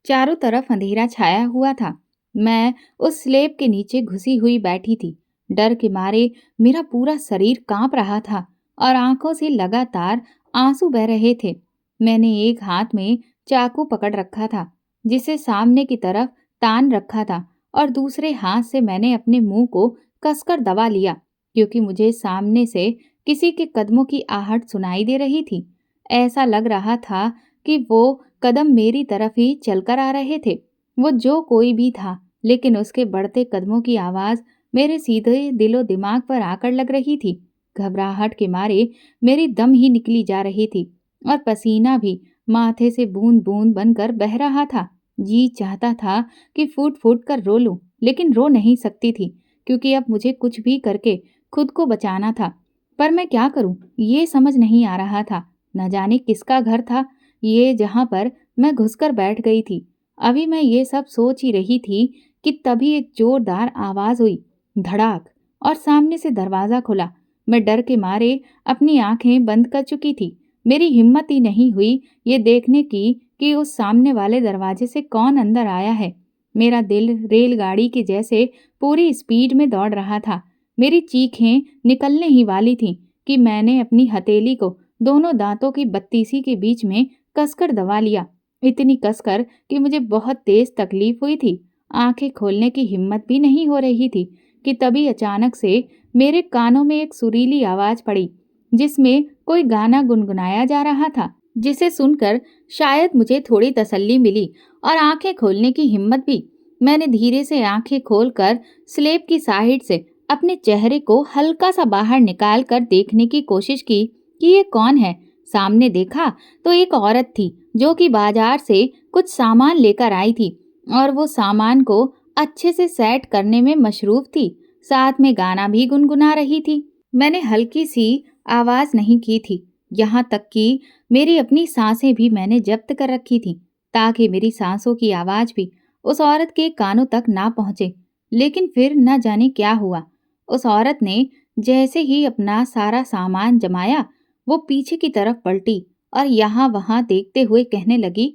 चारों तरफ अंधेरा छाया हुआ था। मैं उस स्लेब के नीचे घुसी हुई बैठी थी। डर के मारे मेरा पूरा शरीर कांप रहा था और आंखों से लगातार आंसू बह रहे थे। मैंने एक हाथ में चाकू पकड़ रखा था, जिसे सामने की तरफ तान रखा था, और दूसरे हाथ से मैंने अपने मुंह को कसकर दबा लिया, क्योंकि मुझे सामने से किसी के कदमों की आहट सुनाई दे रही थी। ऐसा लग रहा था कि वो कदम मेरी तरफ ही चलकर आ रहे थे। वो जो कोई भी था, लेकिन उसके बढ़ते कदमों की आवाज़ मेरे सीधे दिलो दिमाग पर आकर लग रही थी। घबराहट के मारे मेरी दम ही निकली जा रही थी और पसीना भी माथे से बूंद-बूंद बनकर बह रहा था। जी चाहता था कि फूट-फूट कर रो लूं, लेकिन रो नहीं सकती थी, क्योंकि अब मुझे कुछ भी करके खुद को बचाना था। पर मैं क्या करूं, ये समझ नहीं आ रहा था। न जाने किसका घर था ये जहां पर मैं घुसकर बैठ गई थी। अभी मैं ये सब सोच ही रही थी कि तभी एक जोरदार आवाज हुई, धड़ाक, और सामने से दरवाजा खुला। मैं डर के मारे अपनी आंखें बंद कर चुकी थी। मेरी हिम्मत ही नहीं हुई ये देखने की कि उस सामने वाले दरवाजे से कौन अंदर आया है। मेरा दिल रेलगाड़ी के जैसे पूरी स्पीड में दौड़ रहा था। मेरी चीखें निकलने ही वाली थीं कि मैंने अपनी हथेली को दोनों दांतों की बत्तीसी के बीच में कसकर दबा लिया। इतनी कसकर कि मुझे बहुत तेज तकलीफ हुई थी। आंखें खोलने की हिम्मत भी नहीं हो रही थी कि तभी अचानक से मेरे कानों में एक सुरीली आवाज पड़ी, जिसमें कोई गाना गुनगुनाया जा रहा था, जिसे सुनकर शायद मुझे थोड़ी तसल्ली मिली और आंखें खोलने की हिम्मत भी। मैंने धीरे से आंखें खोलकर स्लेब की साइड से अपने चेहरे को हल्का सा बाहर निकाल कर देखने की कोशिश की कि ये कौन है। सामने देखा तो एक औरत थी, जो कि बाजार से कुछ सामान लेकर आई थी और वो सामान को अच्छे से सेट करने में मशरूफ थी। साथ में गाना भी गुनगुना रही थी। मैंने हल्की सी आवाज नहीं की थी, यहाँ तक कि मेरी अपनी सांसें भी मैंने जब्त कर रखी थी, ताकि मेरी सांसों की आवाज भी उस औरत के कानों तक ना पहुंचे। लेकिन फिर न जाने क्या हुआ। उस औरत ने जैसे ही अपना सारा सामान जमाया, वो पीछे की तरफ पलटी और यहाँ वहां देखते हुए कहने लगी,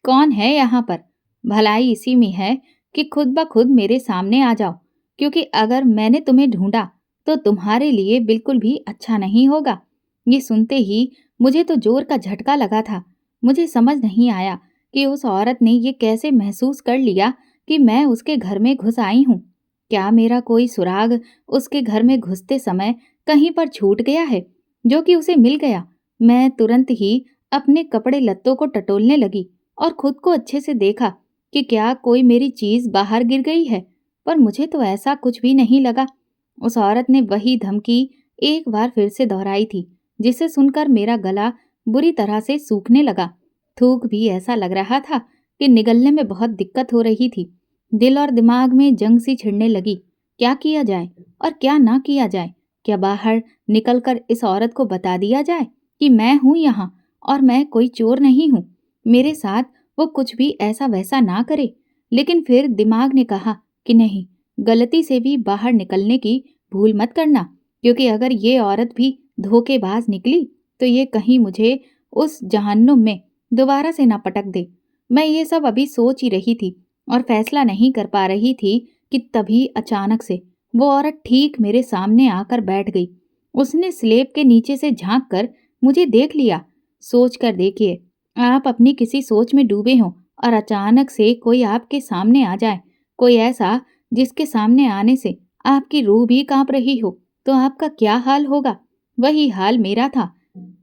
कौन है यहाँ पर? भलाई इसी में है कि खुद ब खुद मेरे सामने आ जाओ, क्योंकि अगर मैंने तुम्हें ढूंढा तो तुम्हारे लिए बिल्कुल भी अच्छा नहीं होगा। ये सुनते ही मुझे तो जोर का झटका लगा था। मुझे समझ नहीं आया कि उस औरत ने ये कैसे महसूस कर लिया कि मैं उसके घर में घुस आई हूँ। क्या मेरा कोई सुराग उसके घर में घुसते समय कहीं पर छूट गया है, जो कि उसे मिल गया? मैं तुरंत ही अपने कपड़े लत्तों को टटोलने लगी और खुद को अच्छे से देखा कि क्या कोई मेरी चीज बाहर गिर गई है, पर मुझे तो ऐसा कुछ भी नहीं लगा। उस औरत ने वही धमकी एक बार फिर से दोहराई थी, जिसे सुनकर मेरा गला बुरी तरह से सूखने लगा। थूक भी ऐसा लग रहा था कि निगलने में बहुत दिक्कत हो रही थी। दिल और दिमाग में जंग सी छिड़ने लगी। क्या किया जाए और क्या ना किया जाए? क्या बाहर निकलकर इस औरत को बता दिया जाए कि मैं हूं यहाँ और मैं कोई चोर नहीं हूँ? मेरे साथ वो कुछ भी ऐसा वैसा ना करे। लेकिन फिर दिमाग ने कहा कि नहीं, गलती से भी बाहर निकलने की भूल मत करना, क्योंकि अगर ये औरत भी धोखेबाज निकली तो ये कहीं मुझे उस जहन्नुम में दोबारा से ना पटक दे। मैं ये सब अभी सोच ही रही थी और फैसला नहीं कर पा रही थी कि तभी अचानक से वो औरत ठीक मेरे सामने आकर बैठ गई। उसने स्लेब के नीचे से झांक कर मुझे देख लिया। सोच कर देखिए, आप अपनी किसी सोच में डूबे हों और अचानक से कोई आपके सामने आ जाए, कोई ऐसा जिसके सामने आने से आपकी रूह भी कांप रही हो, तो आपका क्या हाल होगा? वही हाल मेरा था।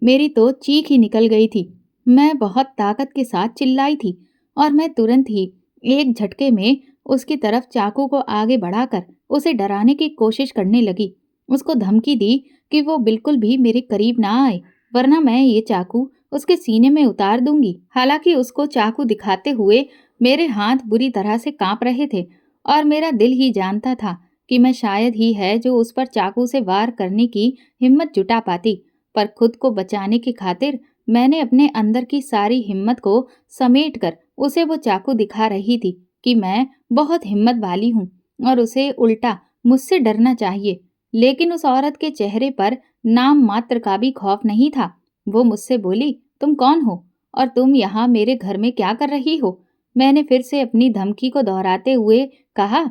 मेरी तो चीख ही निकल गई थी। मैं बहुत ताकत के साथ चिल्लाई थी और मैं तुरंत ही एक झटके में उसकी तरफ चाकू को आगे बढ़ाकर उसे डराने की कोशिश करने लगी। उसको धमकी दी कि वो बिल्कुल भी मेरे करीब ना आए, वरना मैं ये चाकू उसके सीने में उतार दूंगी। हालांकि उसको चाकू दिखाते हुए मेरे हाथ बुरी तरह से कांप रहे थे और मेरा दिल ही जानता था कि मैं शायद ही है जो उस पर चाकू से वार करने की हिम्मत जुटा पाती। पर खुद को बचाने की खातिर मैंने अपने अंदर की सारी हिम्मत को समेट कर उसे वो चाकू दिखा रही थी कि मैं बहुत हिम्मत वाली हूँ और उसे उल्टा मुझसे डरना चाहिए। लेकिन उस औरत के चेहरे पर नाम मात्र का भी खौफ नहीं था। वो मुझसे बोली, तुम कौन हो और तुम यहाँ मेरे घर में क्या कर रही हो? मैंने फिर से अपनी धमकी को दोहराते हुए कहा।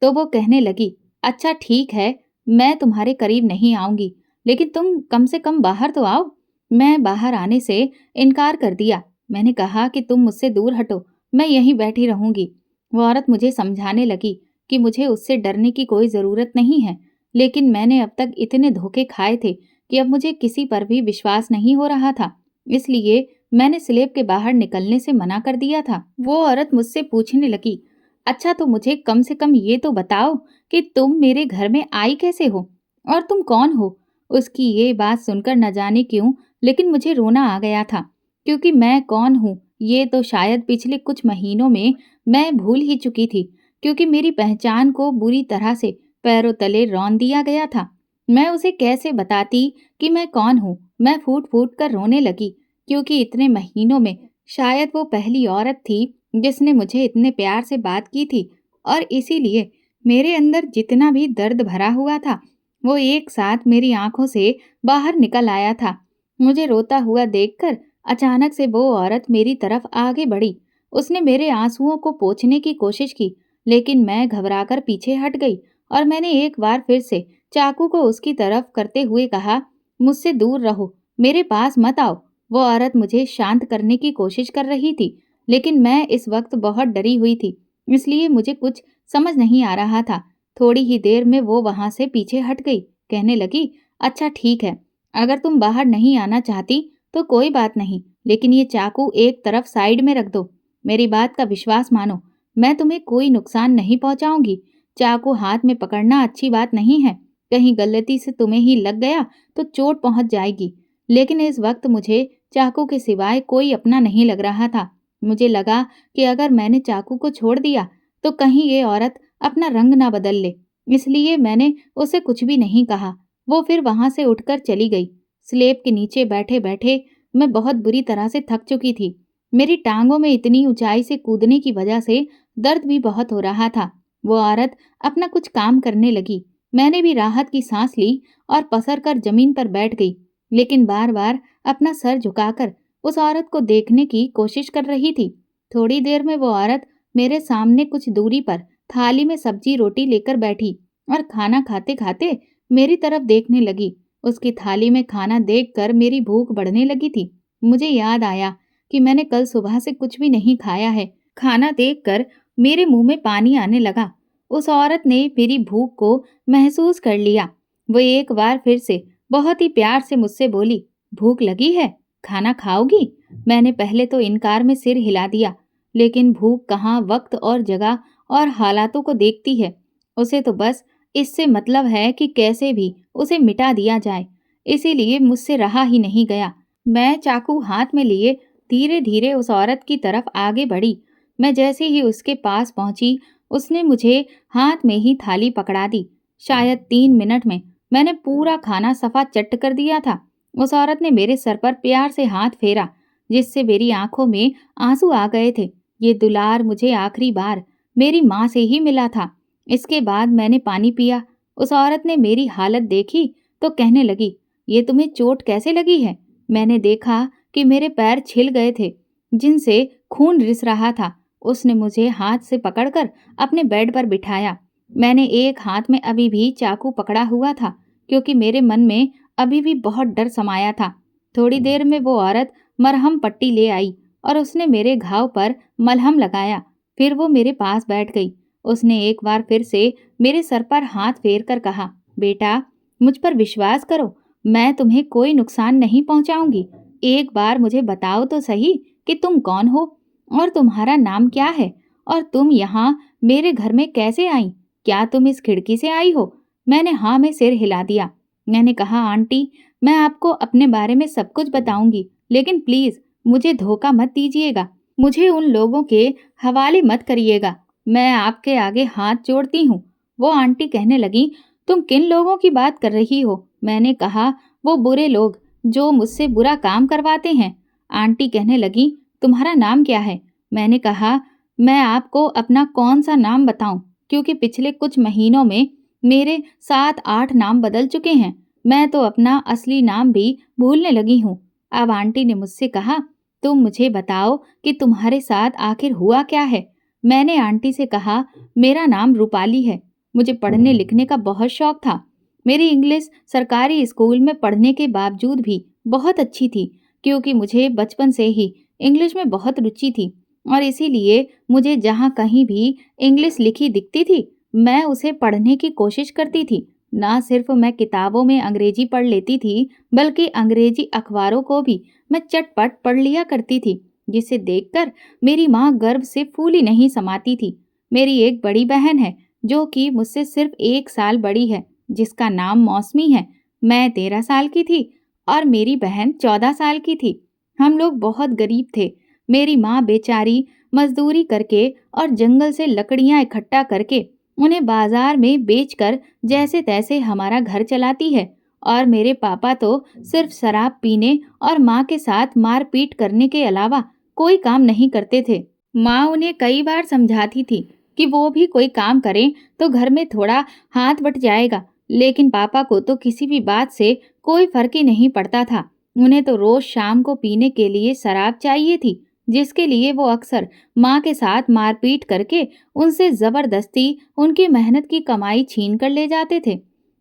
तो वो कहने लगी, अच्छा ठीक है, मैं तुम्हारे करीब नहीं आऊंगी, लेकिन तुम कम से कम बाहर तो आओ। मैं बाहर आने से इनकार कर दिया। मैंने कहा कि तुम मुझसे दूर हटो, मैं यहीं बैठी रहूंगी। वो औरत मुझे समझाने लगी कि मुझे उससे डरने की कोई ज़रूरत नहीं है, लेकिन मैंने अब तक इतने धोखे खाए थे कि अब मुझे किसी पर भी विश्वास नहीं हो रहा था। इसलिए मैंने स्लेब के बाहर निकलने से मना कर दिया था। वो औरत मुझसे पूछने लगी, अच्छा तो मुझे कम से कम ये तो बताओ कि तुम मेरे घर में आई कैसे हो और तुम कौन हो? उसकी ये बात सुनकर न जाने क्यों, लेकिन मुझे रोना आ गया था, क्योंकि मैं कौन हूँ ये तो शायद पिछले कुछ महीनों में मैं भूल ही चुकी थी, क्योंकि मेरी पहचान को बुरी तरह से पैरों तले रौंद दिया गया था। मैं उसे कैसे बताती कि मैं कौन हूँ? मैं फूट फूट कर रोने लगी, क्योंकि इतने महीनों में शायद वो पहली औरत थी जिसने मुझे इतने प्यार से बात की थी, और इसीलिए मेरे अंदर जितना भी दर्द भरा हुआ था वो एक साथ मेरी आंखों से बाहर निकल आया था। मुझे रोता हुआ देखकर अचानक से वो औरत मेरी तरफ आगे बढ़ी। उसने मेरे आंसुओं को पोंछने की कोशिश की, लेकिन मैं घबराकर पीछे हट गई और मैंने एक बार फिर से चाकू को उसकी तरफ करते हुए कहा, मुझसे दूर रहो, मेरे पास मत आओ। वो औरत मुझे शांत करने की कोशिश कर रही थी, लेकिन मैं इस वक्त बहुत डरी हुई थी, इसलिए मुझे कुछ समझ नहीं आ रहा था। थोड़ी ही देर में वो वहां से पीछे हट गई। कहने लगी, अच्छा ठीक है, अगर तुम बाहर नहीं आना चाहती तो कोई बात नहीं, लेकिन ये चाकू एक तरफ साइड में रख दो। मेरी बात का विश्वास मानो, मैं तुम्हें कोई नुकसान नहीं पहुंचाऊंगी। चाकू हाथ में पकड़ना अच्छी बात नहीं है, कहीं गलती से तुम्हें ही लग गया तो चोट पहुंच जाएगी। लेकिन इस वक्त मुझे चाकू के सिवाय कोई अपना नहीं लग रहा था। मुझे लगा कि अगर मैंने चाकू को छोड़ दिया तो कहीं ये औरत अपना रंग ना बदल ले, इसलिए मैंने उसे कुछ भी नहीं कहा। वो फिर वहां से उठकर चली गई। स्लेब के नीचे बैठे बैठे मैं बहुत बुरी तरह से थक चुकी थी। मेरी टांगों में इतनी ऊंचाई से कूदने की वजह से दर्द भी बहुत हो रहा था। वो औरत अपना कुछ काम करने लगी। मैंने भी राहत की सांस ली और पसर कर जमीन पर बैठ गई, लेकिन बार बार अपना सर झुकाकर उस औरत को देखने की कोशिश कर रही थी। थोड़ी देर में वो औरत मेरे सामने कुछ दूरी पर थाली में सब्जी रोटी लेकर बैठी और खाना खाते खाते मेरी तरफ देखने लगी। उसकी थाली में खाना देखकर मेरी भूख बढ़ने लगी थी। मुझे याद आया कि मैंने कल सुबह से कुछ भी नहीं खाया है। खाना देखकर मेरे मुंह में पानी आने लगा। उस औरत ने मेरी भूख को महसूस कर लिया। वो एक बार फिर से बहुत ही प्यार से मुझसे बोली, भूख लगी है, खाना खाओगी? मैंने पहले तो इनकार में सिर हिला दिया, लेकिन भूख कहाँ वक्त और जगह और हालातों को देखती है। उसे तो बस इससे मतलब है कि कैसे भी उसे मिटा दिया जाए, इसीलिए मुझसे रहा ही नहीं गया। मैं चाकू हाथ में लिए धीरे धीरे उस औरत की तरफ आगे बढ़ी। मैं जैसे ही उसके पास पहुंची, उसने मुझे हाथ में ही थाली पकड़ा दी। शायद 3 मिनट में मैंने पूरा खाना सफा चट कर दिया था। उस औरत ने मेरे सर पर प्यार से हाथ फेरा, जिससे मेरी आंखों में आंसू आ गए थे। ये दुलार मुझे आखिरी बार मेरी माँ से ही मिला था। इसके बाद मैंने पानी पिया। उस औरत ने मेरी हालत देखी तो कहने लगी, ये तुम्हें चोट कैसे लगी है? मैंने देखा कि मेरे पैर छिल गए थे, जिनसे खून रिस रहा था। उसने मुझे हाथ से पकड़कर अपने बेड पर बिठाया। मैंने एक हाथ में अभी भी चाकू पकड़ा हुआ था, क्योंकि मेरे मन में अभी भी बहुत डर समाया था। थोड़ी देर में वो औरत मरहम पट्टी ले आई और उसने मेरे घाव पर मलहम लगाया। फिर वो मेरे पास बैठ गई। उसने एक बार फिर से मेरे सर पर हाथ फेर कर कहा, बेटा, मुझ पर विश्वास करो, मैं तुम्हें कोई नुकसान नहीं पहुंचाऊंगी। एक बार मुझे बताओ तो सही कि तुम कौन हो और तुम्हारा नाम क्या है, और तुम यहाँ मेरे घर में कैसे आई? क्या तुम इस खिड़की से आई हो? मैंने हाँ में सिर हिला दिया। मैंने कहा, आंटी, मैं आपको अपने बारे में सब कुछ बताऊंगी, लेकिन प्लीज मुझे धोखा मत दीजिएगा। मुझे उन लोगों के हवाले मत करिएगा। मैं आपके आगे हाथ जोड़ती हूँ। वो आंटी कहने लगी, तुम किन लोगों की बात कर रही हो? मैंने कहा, वो बुरे लोग जो मुझसे बुरा काम करवाते हैं। आंटी कहने लगी, तुम्हारा नाम क्या है? मैंने कहा, मैं आपको अपना कौन सा नाम बताऊं, क्योंकि पिछले कुछ महीनों में मेरे 7-8 नाम बदल चुके हैं। मैं तो अपना असली नाम भी भूलने लगी हूँ। अब आंटी ने मुझसे कहा, तुम मुझे बताओ कि तुम्हारे साथ आखिर हुआ क्या है? मैंने आंटी से कहा, मेरा नाम रूपाली है। मुझे पढ़ने लिखने का बहुत शौक था। मेरी इंग्लिश सरकारी स्कूल में पढ़ने के बावजूद भी बहुत अच्छी थी, क्योंकि मुझे बचपन से ही इंग्लिश में बहुत रुचि थी और इसीलिए मुझे जहाँ कहीं भी इंग्लिश लिखी दिखती थी, मैं उसे पढ़ने की कोशिश करती थी। ना सिर्फ मैं किताबों में अंग्रेजी पढ़ लेती थी, बल्कि अंग्रेजी अखबारों को भी मैं चटपट पढ़ लिया करती थी, जिसे देखकर मेरी माँ गर्व से फूली नहीं समाती थी। मेरी एक बड़ी बहन है, जो कि मुझसे सिर्फ 1 साल बड़ी है, जिसका नाम मौसमी है। मैं 13 साल की थी और मेरी बहन 14 साल की थी। हम लोग बहुत गरीब थे। मेरी माँ बेचारी मजदूरी करके और जंगल से लकड़ियाँ इकट्ठा करके उन्हें बाजार में बेचकर जैसे तैसे हमारा घर चलाती है, और मेरे पापा तो सिर्फ शराब पीने और माँ के साथ मारपीट करने के अलावा कोई काम नहीं करते थे। माँ उन्हें कई बार समझाती थी कि वो भी कोई काम करें तो घर में थोड़ा हाथ बट जाएगा, लेकिन पापा को तो किसी भी बात से कोई फर्क ही नहीं पड़ता था। उन्हें तो रोज शाम को पीने के लिए शराब चाहिए थी, जिसके लिए वो अक्सर माँ के साथ मारपीट करके उनसे जबरदस्ती उनकी मेहनत की कमाई छीन कर ले जाते थे।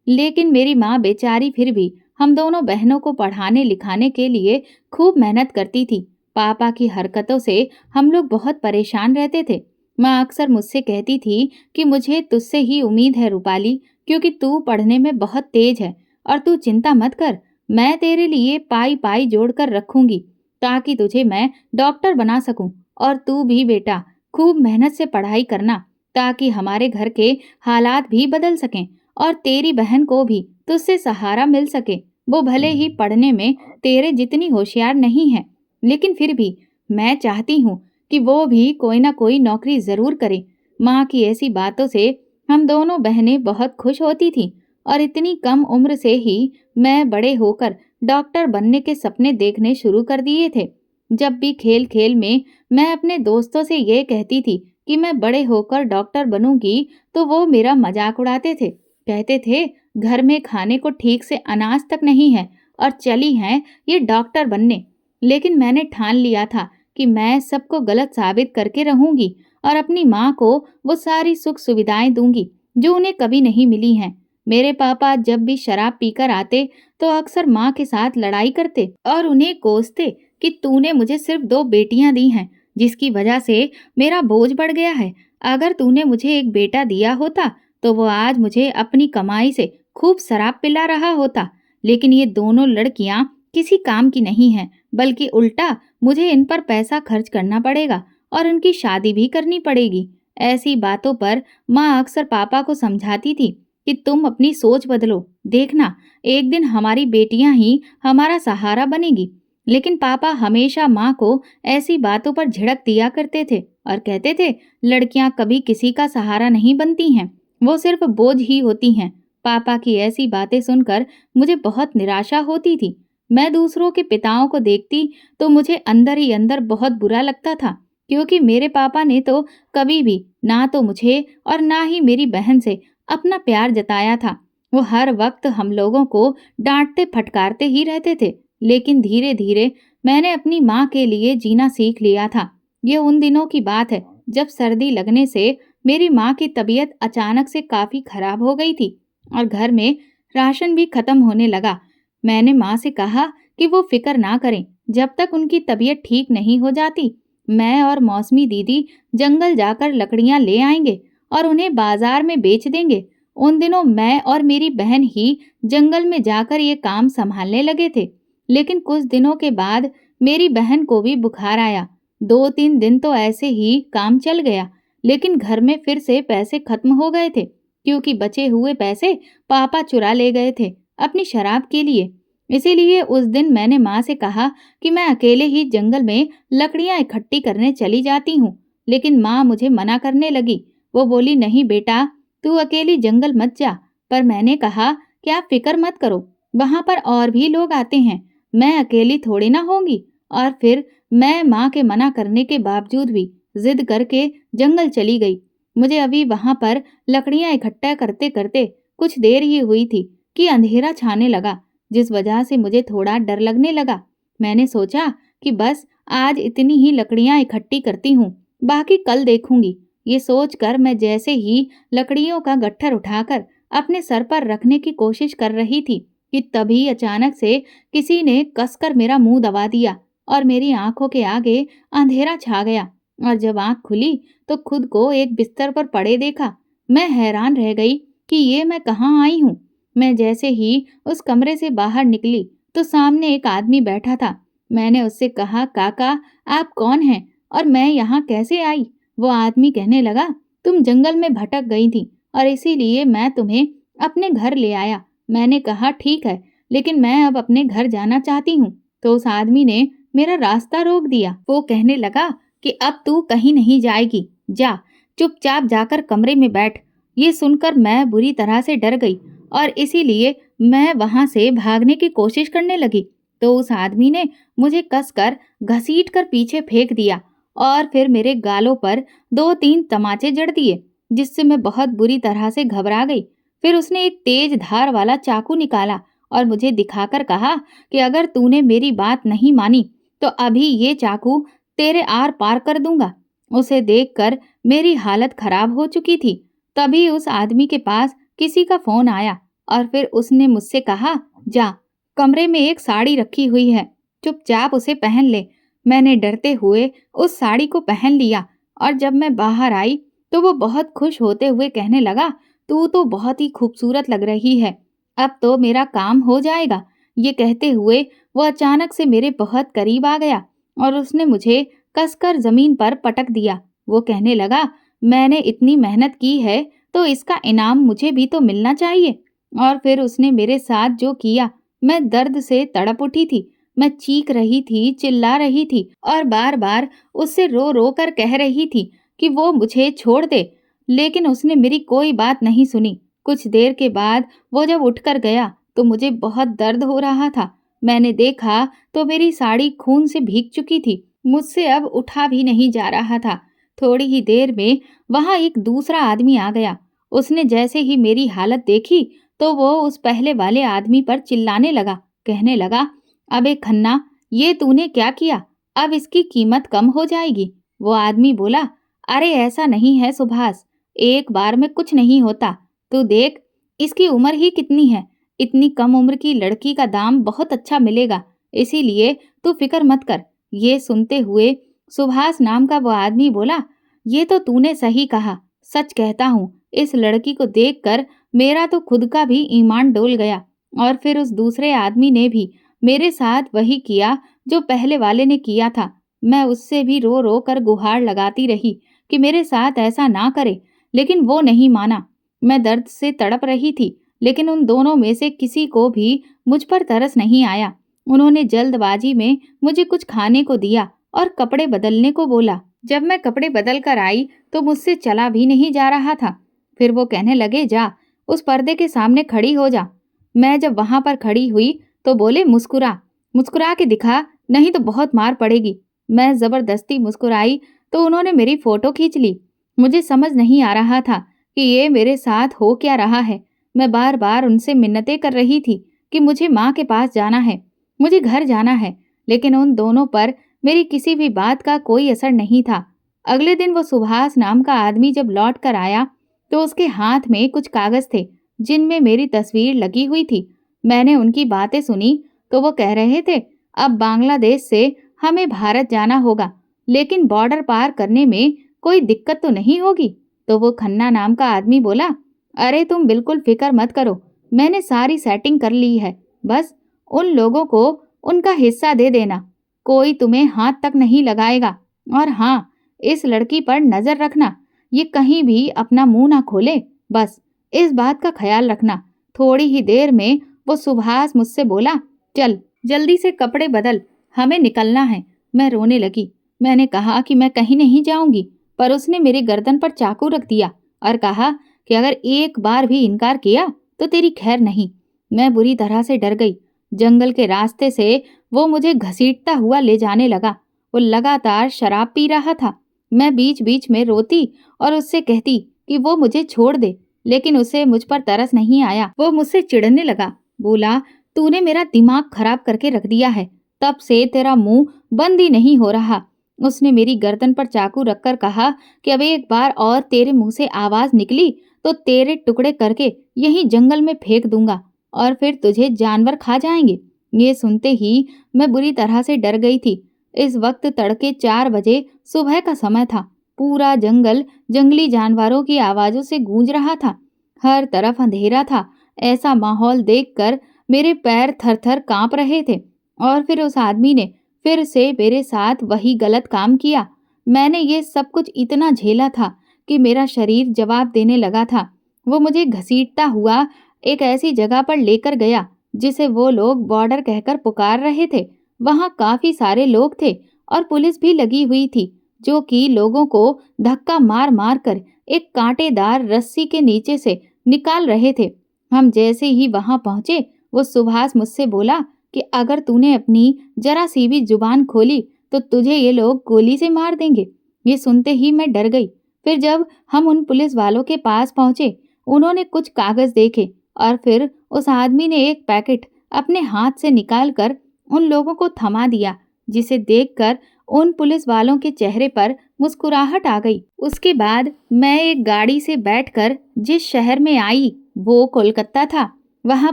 लेकिन मेरी माँ बेचारी फिर भी हम दोनों बहनों को पढ़ाने लिखाने के लिए खूब मेहनत करती थी। पापा की हरकतों से हम लोग बहुत परेशान रहते थे। माँ अक्सर मुझसे कहती थी कि मुझे तुझसे ही उम्मीद है रूपाली, क्योंकि तू पढ़ने में बहुत तेज है, और तू चिंता मत कर, मैं तेरे लिए पाई पाई जोड़ कर रखूंगी, ताकि तुझे मैं डॉक्टर बना सकूं। और तू भी बेटा खूब मेहनत से पढ़ाई करना, ताकि हमारे घर के हालात भी बदल सकें और तेरी बहन को भी तुझसे सहारा मिल सके। वो भले ही पढ़ने में तेरे जितनी होशियार नहीं है, लेकिन फिर भी मैं चाहती हूँ कि वो भी कोई ना कोई नौकरी जरूर करे। माँ की ऐसी बातों से हम दोनों बहनें बहुत खुश होती थीं, और इतनी कम उम्र से ही मैं बड़े होकर डॉक्टर बनने के सपने देखने शुरू कर दिए थे। जब भी खेल खेल में मैं अपने दोस्तों से ये कहती थी कि मैं बड़े होकर डॉक्टर बनूंगी, तो वो मेरा मजाक उड़ाते थे। कहते थे, घर में खाने को ठीक से अनाज तक नहीं है और चली हैं ये डॉक्टर बनने। लेकिन मैंने ठान लिया था कि मैं सबको गलत साबित करके रहूंगी और अपनी माँ को वो सारी सुख सुविधाएं दूंगी जो उन्हें कभी नहीं मिली हैं। मेरे पापा जब भी शराब पीकर आते तो अक्सर माँ के साथ लड़ाई करते और उन्हें कोसते कि तूने मुझे सिर्फ 2 बेटियां दी हैं, जिसकी वजह से मेरा बोझ बढ़ गया है। अगर तूने मुझे एक बेटा दिया होता तो वो आज मुझे अपनी कमाई से खूब शराब पिला रहा होता। लेकिन ये दोनों लड़कियां किसी काम की नहीं हैं, बल्कि उल्टा मुझे इन पर पैसा खर्च करना पड़ेगा और उनकी शादी भी करनी पड़ेगी। ऐसी बातों पर माँ अक्सर पापा को समझाती थी कि तुम अपनी सोच बदलो, देखना एक दिन हमारी बेटियां ही हमारा सहारा बनेगी। लेकिन पापा हमेशा माँ को ऐसी बातों पर झिड़क दिया करते थे और कहते थे, लड़कियां कभी किसी का सहारा नहीं बनती हैं, वो सिर्फ बोझ ही होती हैं। पापा की ऐसी बातें सुनकर मुझे बहुत निराशा होती थी। मैं दूसरों के पिताओं को देखती तो मुझे अंदर ही अंदर बहुत बुरा लगता था, क्योंकि मेरे पापा ने तो कभी भी ना तो मुझे और ना ही मेरी बहन से अपना प्यार जताया था। वो हर वक्त हम लोगों को डांटते फटकारते ही रहते थे। लेकिन धीरे धीरे मैंने अपनी माँ के लिए जीना सीख लिया था। ये उन दिनों की बात है जब सर्दी लगने से मेरी माँ की तबीयत अचानक से काफी खराब हो गई थी और घर में राशन भी खत्म होने लगा। मैंने माँ से कहा कि वो फिक्र ना करें, जब तक उनकी तबीयत ठीक नहीं हो जाती मैं और मौसमी दीदी जंगल जाकर लकड़ियां ले आएंगे और उन्हें बाजार में बेच देंगे। उन दिनों मैं और मेरी बहन ही जंगल में जाकर ये काम संभालने लगे थे। लेकिन कुछ दिनों के बाद मेरी बहन को भी बुखार आया। 2-3 दिन तो ऐसे ही काम चल गया, लेकिन घर में फिर से पैसे खत्म हो गए थे, क्योंकि बचे हुए पैसे पापा चुरा ले गए थे अपनी शराब के लिए। इसीलिए उस दिन मैंने माँ से कहा कि मैं अकेले ही जंगल में लकड़ियां इकट्ठी करने चली जाती हूँ। लेकिन माँ मुझे मना करने लगी। वो बोली, नहीं बेटा, तू अकेली जंगल मत जा। पर मैंने कहा कि आप फिक्र मत करो, वहां पर और भी लोग आते हैं, मैं अकेली थोड़ी ना होंगी। और फिर मैं माँ के मना करने के बावजूद भी जिद करके जंगल चली गई। मुझे अभी वहां पर लकड़ियां इकट्ठा करते करते कुछ देर ही हुई थी कि अंधेरा छाने लगा, जिस वजह से मुझे थोड़ा डर लगने लगा। मैंने सोचा कि बस आज इतनी ही लकड़ियां इकट्ठी करती हूँ, बाकी कल देखूंगी। ये सोचकर मैं जैसे ही लकड़ियों का गट्ठर उठाकर अपने सर पर रखने की कोशिश कर रही थी कि तभी अचानक से किसी ने कसकर मेरा मुंह दबा दिया और मेरी आंखों के आगे अंधेरा छा गया। और जब आंख खुली तो खुद को एक बिस्तर पर पड़े देखा। मैं हैरान रह गई कि ये मैं कहाँ आई हूँ। मैं जैसे ही उस कमरे से बाहर निकली तो सामने एक आदमी बैठा था। मैंने उससे कहा, काका आप कौन हैं और मैं यहाँ कैसे आई? वो आदमी कहने लगा, तुम जंगल में भटक गई थी और इसीलिए मैं तुम्हें अपने घर ले आया। मैंने कहा ठीक है, लेकिन मैं अब अपने घर जाना चाहती हूँ। तो उस आदमी ने मेरा रास्ता रोक दिया। वो कहने लगा कि अब तू कहीं नहीं जाएगी, जा चुपचाप जाकर कमरे में बैठ। ये सुनकर मैं बुरी तरह से डर गई और इसीलिए मैं वहां से भागने की कोशिश करने लगी। तो उस आदमी ने मुझे कसकर घसीट कर पीछे फेंक दिया और फिर मेरे गालों पर 2-3 तमाचे जड़ दिए, जिससे मैं बहुत बुरी तरह से घबरा गई। फिर उसने एक तेज धार वाला चाकू निकाला और मुझे दिखाकर कहा कि अगर तूने मेरी बात नहीं मानी तो अभी ये चाकू तेरे आर पार कर दूंगा। उसे देखकर मेरी हालत खराब हो चुकी थी। तभी उस आदमी के पास किसी का फोन आया और फिर उसने मुझसे कहा, जा कमरे में एक साड़ी रखी हुई है, चुपचाप उसे पहन ले। मैंने डरते हुए उस साड़ी को पहन लिया और जब मैं बाहर आई तो वो बहुत खुश होते हुए कहने लगा, तू तो बहुत ही खूबसूरत लग रही है, अब तो मेरा काम हो जाएगा। ये कहते हुए वो अचानक से मेरे बहुत करीब आ गया और उसने मुझे कसकर जमीन पर पटक दिया। वो कहने लगा, मैंने इतनी मेहनत की है तो इसका इनाम मुझे भी तो मिलना चाहिए। और फिर उसने मेरे साथ जो किया, मैं दर्द से तड़प उठी थी। मैं चीख रही थी, चिल्ला रही थी और बार बार उससे रो रो कर कह रही थी कि वो मुझे छोड़ दे, लेकिन उसने मेरी कोई बात नहीं सुनी। कुछ देर के बाद वो जब उठकर गया तो मुझे बहुत दर्द हो रहा था। मैंने देखा तो मेरी साड़ी खून से भीग चुकी थी, मुझसे अब उठा भी नहीं जा रहा था। थोड़ी ही देर में वहां एक दूसरा आदमी आ गया। उसने जैसे ही मेरी हालत देखी तो वो उस पहले वाले आदमी पर चिल्लाने लगा, कहने लगा, अबे खन्ना, ये तूने क्या किया? अब इसकी कीमत कम हो जाएगी। वो आदमी बोला, अरे ऐसा नहीं है सुभाष, एक बार में कुछ नहीं होता। तू देख, इसकी उम्र ही कितनी है, इतनी कम उम्र की लड़की का दाम बहुत अच्छा मिलेगा, इसीलिए तू फिक्र मत कर। ये सुनते हुए सुभाष नाम का वो आदमी बोला, ये तो तूने सही कहा, सच कहता हूँ, इस लड़की को देखकर मेरा तो खुद का भी ईमान डोल गया। और फिर उस दूसरे आदमी ने भी मेरे साथ वही किया जो पहले वाले ने किया था। मैं उससे भी रो रो कर गुहार लगाती रही कि मेरे साथ ऐसा ना करे, लेकिन वो नहीं माना। मैं दर्द से तड़प रही थी, लेकिन उन दोनों में से किसी को भी मुझ पर तरस नहीं आया। उन्होंने जल्दबाजी में मुझे कुछ खाने को दिया और कपड़े बदलने को बोला। जब मैं कपड़े बदल कर आई तो मुझसे चला भी नहीं जा रहा था। फिर वो कहने लगे, जा उस पर्दे के सामने खड़ी हो जा। मैं जब वहां पर खड़ी हुई तो बोले, मुस्कुरा, मुस्कुरा के दिखा, नहीं तो बहुत मार पड़ेगी। मैं जबरदस्ती मुस्कुराई तो उन्होंने मेरी फोटो खींच ली। मुझे समझ नहीं आ रहा था कि ये मेरे साथ हो क्या रहा है। मैं बार बार उनसे मिन्नतें कर रही थी कि मुझे माँ के पास जाना है, मुझे घर जाना है, लेकिन उन दोनों पर मेरी किसी भी बात का कोई असर नहीं था। अगले दिन वो सुभाष नाम का आदमी जब लौट कर आया तो उसके हाथ में कुछ कागज थे जिनमें मेरी तस्वीर लगी हुई थी। मैंने उनकी बातें सुनी तो वो कह रहे थे, अब बांग्लादेश से हमें भारत जाना होगा, लेकिन बॉर्डर पार करने में कोई दिक्कत तो नहीं होगी। तो वो खन्ना नाम का आदमी बोला, अरे तुम बिल्कुल फिक्र मत करो, मैंने सारी सेटिंग कर ली है, बस उन लोगों को उनका हिस्सा दे देना, कोई तुम्हें हाथ तक नहीं लगाएगा। और हाँ, इस लड़की पर नजर रखना, ये कहीं भी अपना मुंह ना खोले, बस इस बात का ख्याल रखना। थोड़ी ही देर में वो सुभाष मुझसे बोला, चल जल्दी से कपड़े बदल, हमें निकलना है। मैं रोने लगी। मैंने कहा कि मैं कहीं नहीं जाऊंगी, पर उसने मेरी गर्दन पर चाकू रख दिया और कहा कि अगर एक बार भी इनकार किया तो तेरी खैर नहीं। मैं बुरी तरह से डर गई। जंगल के रास्ते से वो मुझे घसीटता हुआ ले जाने लगा। वो लगातार शराब पी रहा था। मैं बीच बीच में रोती और उससे कहती कि वो मुझे छोड़ दे, लेकिन उसे मुझ पर तरस नहीं आया। वो मुझसे चिढ़ने लगा, बोला, तूने मेरा दिमाग खराब करके रख दिया है, तब से तेरा मुंह बंद ही नहीं हो रहा। उसने मेरी गर्दन पर चाकू रखकर कहा कि अब एक बार और तेरे मुंह से आवाज निकली तो तेरे टुकड़े करके यहीं जंगल में फेंक दूंगा और फिर तुझे जानवर खा जाएंगे। ये सुनते ही मैं बुरी तरह से डर गई थी। इस वक्त तड़के 4 बजे सुबह का समय था। पूरा जंगल जंगली जानवरों की आवाजों से गूंज रहा था। हर तरफ अंधेरा था। ऐसा माहौल देखकर मेरे पैर थर-थर कांप रहे थे। और फिर उस आदमी ने फिर से मेरे साथ वही गलत काम किया। मैंने ये सब कुछ इतना झेला था कि मेरा शरीर जवाब देने लगा था। वो मुझे घसीटता हुआ एक ऐसी जगह पर लेकर गया जिसे वो लोग बॉर्डर कहकर पुकार रहे थे। वहां काफी सारे लोग थे और पुलिस भी लगी हुई थी, जो कि लोगों को धक्का मार मार कर एक कांटेदार रस्सी के नीचे से निकाल रहे थे। हम जैसे ही वहां पहुंचे, वो सुभाष मुझसे बोला कि अगर तूने अपनी जरा सी भी जुबान खोली तो तुझे ये लोग गोली से मार देंगे। ये सुनते ही मैं डर गई। फिर जब हम उन पुलिस वालों के पास पहुंचे, उन्होंने कुछ कागज देखे और फिर उस आदमी ने एक पैकेट अपने हाथ से निकालकर उन लोगों को थमा दिया, जिसे देखकर उन पुलिस वालों के चेहरे पर मुस्कुराहट आ गई। उसके बाद मैं एक गाड़ी से बैठकर जिस शहर में आई वो कोलकाता था। वहां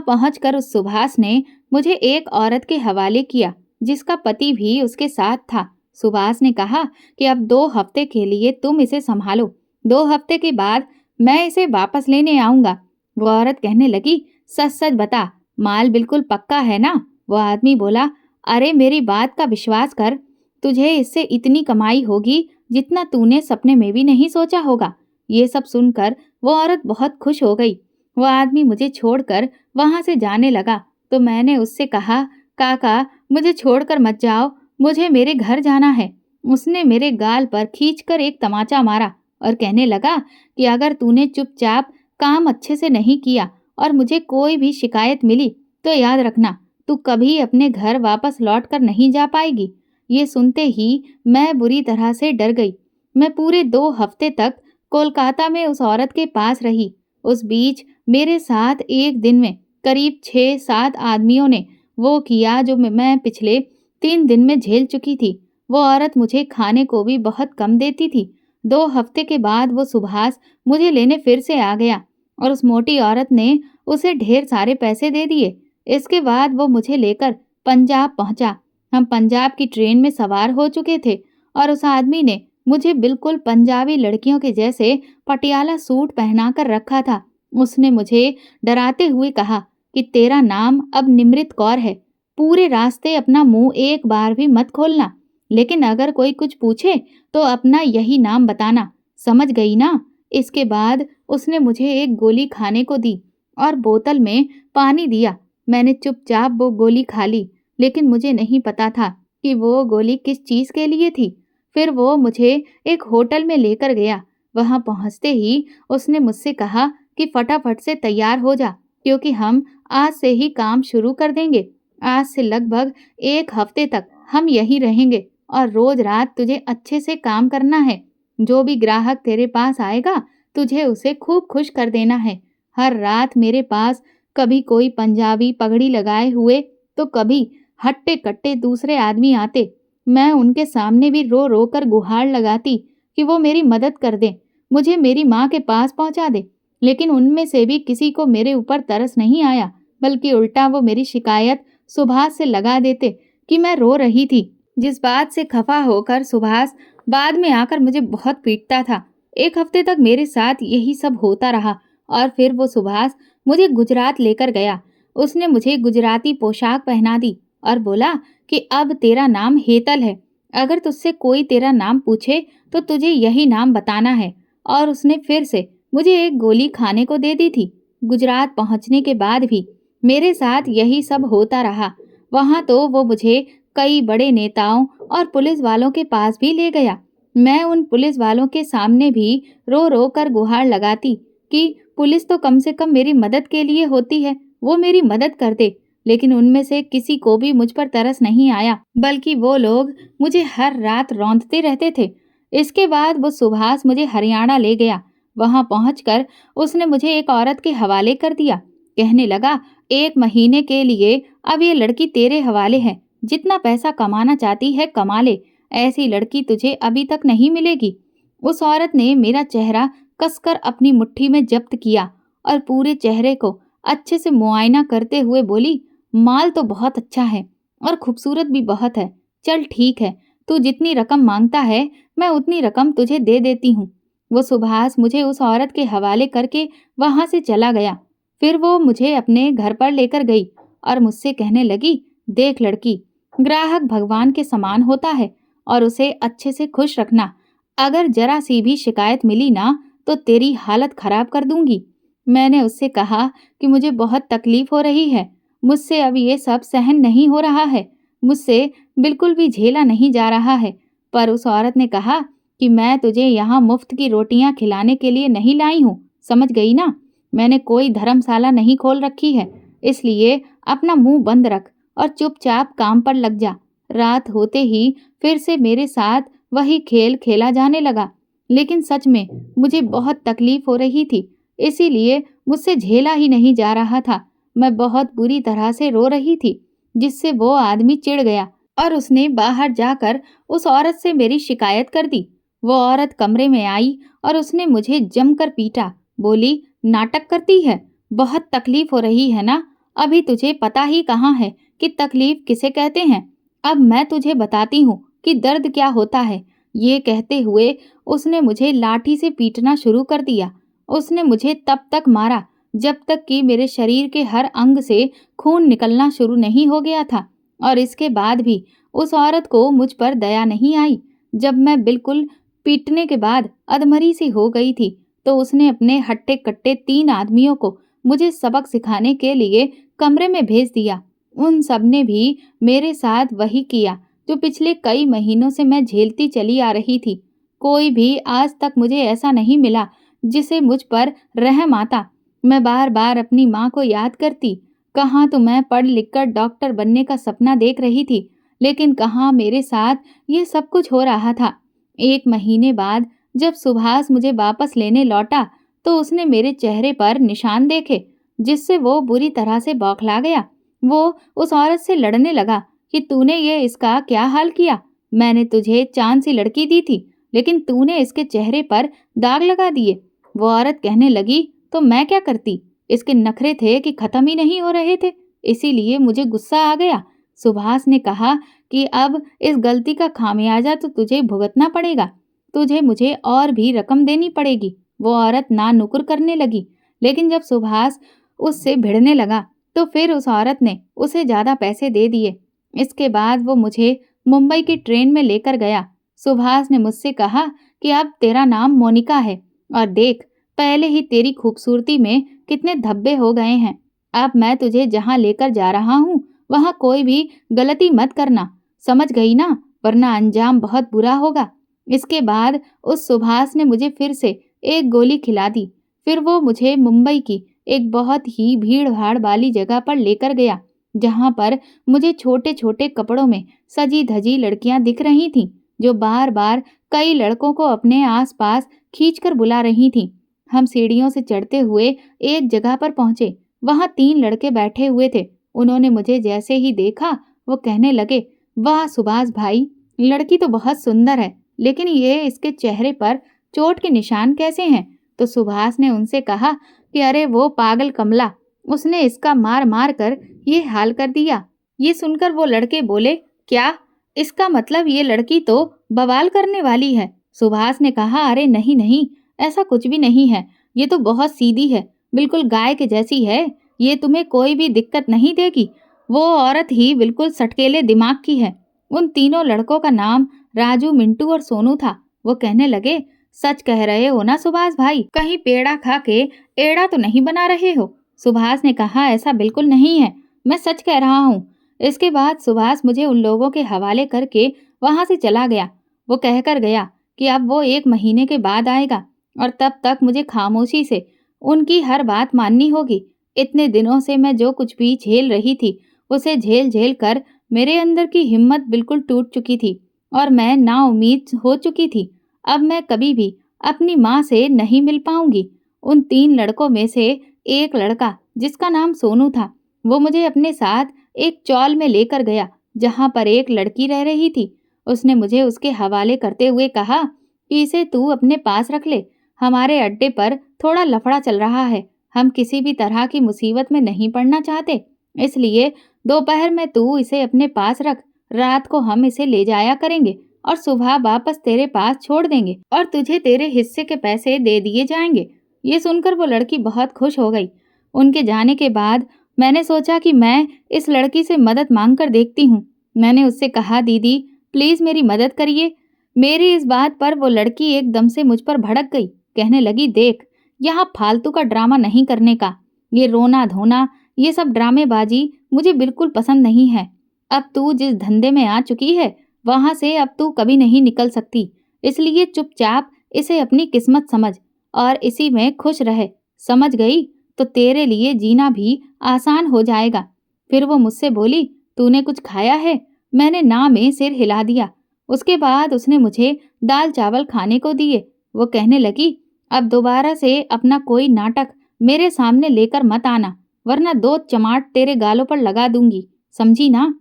पहुंचकर उस सुभाष ने मुझे एक औरत के हवाले किया जिसका पति भी उसके साथ था। सुभाष ने कहा कि अब 2 हफ्ते के लिए तुम इसे संभालो। 2 हफ्ते के बाद मैं इसे वापस लेने आऊंगा। वो औरत कहने लगी, सच सच बता, माल बिल्कुल पक्का है ना? वो आदमी बोला, अरे मेरी बात का विश्वास कर, तुझे इससे इतनी कमाई होगी जितना तूने सपने में भी नहीं सोचा होगा। ये सब सुनकर वो औरत बहुत खुश हो गई। वो आदमी मुझे छोड़कर वहां से जाने लगा तो मैंने उससे कहा, काका मुझे छोड़कर मत जाओ, मुझे मेरे घर जाना है। उसने मेरे गाल पर खींचकर एक तमाचा मारा और कहने लगा कि अगर तूने चुपचाप काम अच्छे से नहीं किया और मुझे कोई भी शिकायत मिली तो याद रखना, तू कभी अपने घर वापस लौट कर नहीं जा पाएगी। ये सुनते ही मैं बुरी तरह से डर गई। मैं पूरे 2 हफ्ते तक कोलकाता में उस औरत के पास रही। उस बीच मेरे साथ एक दिन में करीब 6-7 आदमियों ने वो किया जो मैं पिछले 3 दिन में झेल चुकी थी। वो औरत मुझे खाने को भी बहुत कम देती थी। 2 हफ्ते के बाद वो सुभाष मुझे लेने फिर से आ गया और उस मोटी औरत ने उसे ढेर सारे पैसे दे दिए। इसके बाद वो मुझे लेकर पंजाब पहुंचा। हम पंजाब की ट्रेन में सवार हो चुके थे और उस आदमी ने मुझे बिल्कुल पंजाबी लड़कियों के जैसे पटियाला सूट पहना कर रखा था। उसने मुझे डराते हुए कहा कि तेरा नाम अब निमृत कौर है। पूरे रास्ते अपना मुंह एक बार भी मत खोलना, लेकिन अगर कोई कुछ पूछे तो अपना यही नाम बताना, समझ गई ना? इसके बाद उसने मुझे एक गोली खाने को दी और बोतल में पानी दिया। मैंने चुपचाप वो गोली खा ली, लेकिन मुझे नहीं पता था कि वो गोली किस चीज के लिए थी। फिर वो मुझे एक होटल में लेकर गया। वहां पहुंचते ही उसने मुझसे कहा कि फटाफट से तैयार हो जा, क्योंकि हम आज से ही काम शुरू कर देंगे। आज से लगभग 1 हफ्ते तक हम यहीं रहेंगे और रोज रात तुझे अच्छे से काम करना है। जो भी ग्राहक तेरे पास आएगा तुझे उसे खूब खुश कर देना है। हर रात मेरे पास कभी कोई पंजाबी पगड़ी लगाए हुए तो कभी हट्टे कट्टे दूसरे आदमी आते। मैं उनके सामने भी रो रो कर गुहार लगाती कि वो मेरी मदद कर दे, मुझे मेरी माँ के पास पहुंचा दे। लेकिन उनमें से भी किसी को मेरे ऊपर तरस नहीं आया, बल्कि उल्टा वो मेरी शिकायत सुभाष से लगा देते कि मैं रो रही थी। जिस बात से खफा होकर सुभाष बाद में आकर मुझे बहुत पीटता था। 1 हफ्ते तक मेरे साथ यही सब होता रहा और फिर वो सुभाष मुझे गुजरात लेकर गया। उसने मुझे गुजराती पोशाक पहना दी और बोला कि अब तेरा नाम हेतल है। अगर तुझसे कोई तेरा नाम पूछे तो तुझे यही नाम बताना है। और उसने फिर से मुझे एक गोली खाने को दे दी थी। गुजरात पहुंचने के बाद भी मेरे साथ यही सब होता रहा। वहां तो वो मुझे कई बड़े नेताओं और पुलिस वालों के पास भी ले गया। मैं उन पुलिस वालों के सामने भी रो रो कर गुहार लगाती कि पुलिस तो कम से कम मेरी मदद के लिए होती है, वो मेरी मदद कर दे। लेकिन उनमें से किसी को भी मुझ पर तरस नहीं आया, बल्कि वो लोग मुझे हर रात रौंदते रहते थे। इसके बाद वो सुभाष मुझे हरियाणा ले गया। वहां पहुंचकर उसने मुझे एक औरत के हवाले कर दिया। कहने लगा, 1 महीने के लिए अब ये लड़की तेरे हवाले है। जितना पैसा कमाना चाहती है कमा ले, ऐसी लड़की तुझे अभी तक नहीं मिलेगी। उस औरत ने मेरा चेहरा कसकर अपनी मुट्ठी में जब्त किया और पूरे चेहरे को अच्छे से मुआयना करते हुए बोली, माल तो बहुत अच्छा है और खूबसूरत भी बहुत है। चल ठीक है, तू जितनी रकम मांगता है मैं उतनी रकम तुझे दे देती हूँ। वो सुभाष मुझे उस औरत के हवाले करके वहां से चला गया। फिर वो मुझे अपने घर पर लेकर गई और मुझसे कहने लगी, देख लड़की, ग्राहक भगवान के समान होता है और उसे अच्छे से खुश रखना। अगर जरा सी भी शिकायत मिली ना तो तेरी हालत खराब कर दूंगी। मैंने उससे कहा कि मुझे बहुत तकलीफ हो रही है, मुझसे अब ये सब सहन नहीं हो रहा है, मुझसे बिल्कुल भी झेला नहीं जा रहा है। पर उस औरत ने कहा कि मैं तुझे यहाँ मुफ्त की रोटियां खिलाने के लिए नहीं लाई हूँ, समझ गई ना? मैंने कोई धर्मशाला नहीं खोल रखी है, इसलिए अपना मुंह बंद रख और चुपचाप काम पर लग जा। रात होते ही फिर से मेरे साथ वही खेल खेला जाने लगा, लेकिन सच में मुझे बहुत तकलीफ हो रही थी, इसीलिए मुझसे झेला ही नहीं जा रहा था। मैं बहुत बुरी तरह से रो रही थी, जिससे वो आदमी चिढ़ गया और उसने बाहर जाकर उस औरत से मेरी शिकायत कर दी। वो औरत कमरे में आई और उसने मुझे जमकर पीटा। बोली, नाटक करती है, बहुत तकलीफ हो रही है ना? अभी तुझे पता ही कहाँ है कि तकलीफ किसे कहते हैं। अब मैं तुझे बताती हूँ कि दर्द क्या होता है। ये कहते हुए उसने मुझे लाठी से पीटना शुरू कर दिया। उसने मुझे तब तक मारा जब तक कि मेरे शरीर के हर अंग से खून निकलना शुरू नहीं हो गया था, और इसके बाद भी उस औरत को मुझ पर दया नहीं आई। जब मैं बिल्कुल पीटने के बाद अधमरी सी हो गई थी तो उसने अपने हट्टे कट्टे 3 आदमियों को मुझे सबक सिखाने के लिए कमरे में भेज दिया। उन सब ने भी मेरे साथ वही किया जो पिछले कई महीनों से मैं झेलती चली आ रही थी। कोई भी आज तक मुझे ऐसा नहीं मिला जिसे मुझ पर रहम आता। मैं बार बार अपनी माँ को याद करती। कहाँ तो मैं पढ़ लिख कर डॉक्टर बनने का सपना देख रही थी, लेकिन कहाँ मेरे साथ ये सब कुछ हो रहा था। 1 महीने बाद जब सुभाष मुझे वापस लेने लौटा तो उसने मेरे चेहरे पर निशान देखे, जिससे वो बुरी तरह से बौखला गया। वो उस औरत से लड़ने लगा कि तूने ये इसका क्या हाल किया? मैंने तुझे चांद सी लड़की दी थी, लेकिन तूने इसके चेहरे पर दाग लगा दिए। वो औरत कहने लगी, तो मैं क्या करती? इसके नखरे थे कि खत्म ही नहीं हो रहे थे, इसीलिए मुझे गुस्सा आ गया। सुभाष ने कहा कि अब इस गलती का खामियाजा तो तुझे भुगतना पड़ेगा, तुझे मुझे और भी रकम देनी पड़ेगी। वो औरत ना नुकुर करने लगी, लेकिन जब सुभाष उससे भिड़ने लगा तो फिर उस औरत ने उसे ज्यादा पैसे दे दिए। इसके बाद वो मुझे मुंबई की ट्रेन में लेकर गया। सुभाष ने मुझसे कहा कि अब तेरा नाम मोनिका है और देख, पहले ही तेरी खूबसूरती में कितने धब्बे हो गए हैं। अब मैं तुझे जहाँ लेकर जा रहा हूँ वहाँ कोई भी गलती मत करना, समझ गई ना? वरना अंजाम बहुत बुरा होगा। इसके बाद उस सुभाष ने मुझे फिर से एक गोली खिला दी। फिर वो मुझे मुंबई की एक बहुत ही भीड़-भाड़ वाली जगह पर लेकर गया, जहाँ पर मुझे छोटे-छोटे कपड़ों में सजी-धजी लड़कियां दिख रही थीं, जो बार-बार कई लड़कों को अपने आस-पास खींचकर बुला रही थीं। हम सीढ़ियों से चढ़ते हुए एक जगह पर पहुंचे। वहां 3 लड़के बैठे हुए थे। उन्होंने मुझे जैसे ही देखा, वो कहने लगे, वाह सुभाष भाई, लड़की तो बहुत सुंदर है, लेकिन ये इसके चेहरे पर चोट के निशान कैसे हैं? तो सुभाष ने उनसे कहा कि अरे वो पागल कमला, उसने इसका मार मार कर ये हाल कर दिया। ये सुनकर वो लड़के बोले, क्या? इसका मतलब ये लड़की तो बवाल करने वाली है। सुभाष ने कहा, अरे नहीं नहीं, ऐसा कुछ भी नहीं है, ये तो बहुत सीधी है, बिल्कुल गाय के जैसी है, ये तुम्हें कोई भी दिक्कत नहीं देगी। वो औरत ही बिल्कुल सटकेले दिमाग की है। उन तीनों लड़कों का नाम राजू, मिंटू और सोनू था। वो कहने लगे, सच कह रहे हो ना सुभाष भाई, कहीं पेड़ा खा के एड़ा तो नहीं बना रहे हो? सुभाष ने कहा, ऐसा बिल्कुल नहीं है, मैं सच कह रहा हूँ। इसके बाद सुभाष मुझे उन लोगों के हवाले करके वहां से चला गया। वो कहकर गया कि अब वो 1 महीने के बाद आएगा और तब तक मुझे खामोशी से उनकी हर बात माननी होगी। इतने दिनों से मैं जो कुछ भी झेल रही थी, उसे झेल झेल कर मेरे अंदर की हिम्मत बिल्कुल टूट चुकी थी और मैं नाउम्मीद हो चुकी थी। अब मैं कभी भी अपनी माँ से नहीं मिल पाऊंगी। उन 3 लड़कों में से एक लड़का, जिसका नाम सोनू था, वो मुझे अपने साथ एक चौल में लेकर गया जहाँ पर एक लड़की रह रही थी। उसने मुझे उसके हवाले करते हुए कहा कि इसे तू अपने पास रख ले। हमारे अड्डे पर थोड़ा लफड़ा चल रहा है। हम किसी भी तरह की मुसीबत में नहीं पड़ना चाहते, इसलिए दोपहर में तू इसे अपने पास रख। रात को हम इसे ले जाया करेंगे और सुबह वापस तेरे पास छोड़ देंगे और तुझे तेरे हिस्से के पैसे दे दिए जाएंगे। ये सुनकर वो लड़की बहुत खुश हो गई। उनके जाने के बाद मैंने सोचा कि मैं इस लड़की से मदद मांग कर देखती हूँ। मैंने उससे कहा, दीदी प्लीज मेरी मदद करिए। मेरी इस बात पर वो लड़की एकदम से मुझ पर भड़क गई। कहने लगी, देख, यहाँ फालतू का ड्रामा नहीं करने का। ये रोना धोना, ये सब ड्रामेबाजी मुझे बिल्कुल पसंद नहीं है। अब तू जिस धंधे में आ चुकी है वहां से अब तू कभी नहीं निकल सकती। इसलिए चुपचाप इसे अपनी किस्मत समझ और इसी में खुश रहे। समझ गई? तो तेरे लिए जीना भी आसान हो जाएगा। फिर वो मुझसे बोली, तूने कुछ खाया है? मैंने ना में सिर हिला दिया। उसके बाद उसने मुझे दाल चावल खाने को दिए। वो कहने लगी, अब दोबारा से अपना कोई नाटक मेरे सामने लेकर मत आना, वरना 2 चमाट तेरे गालों पर लगा दूंगी, समझी ना?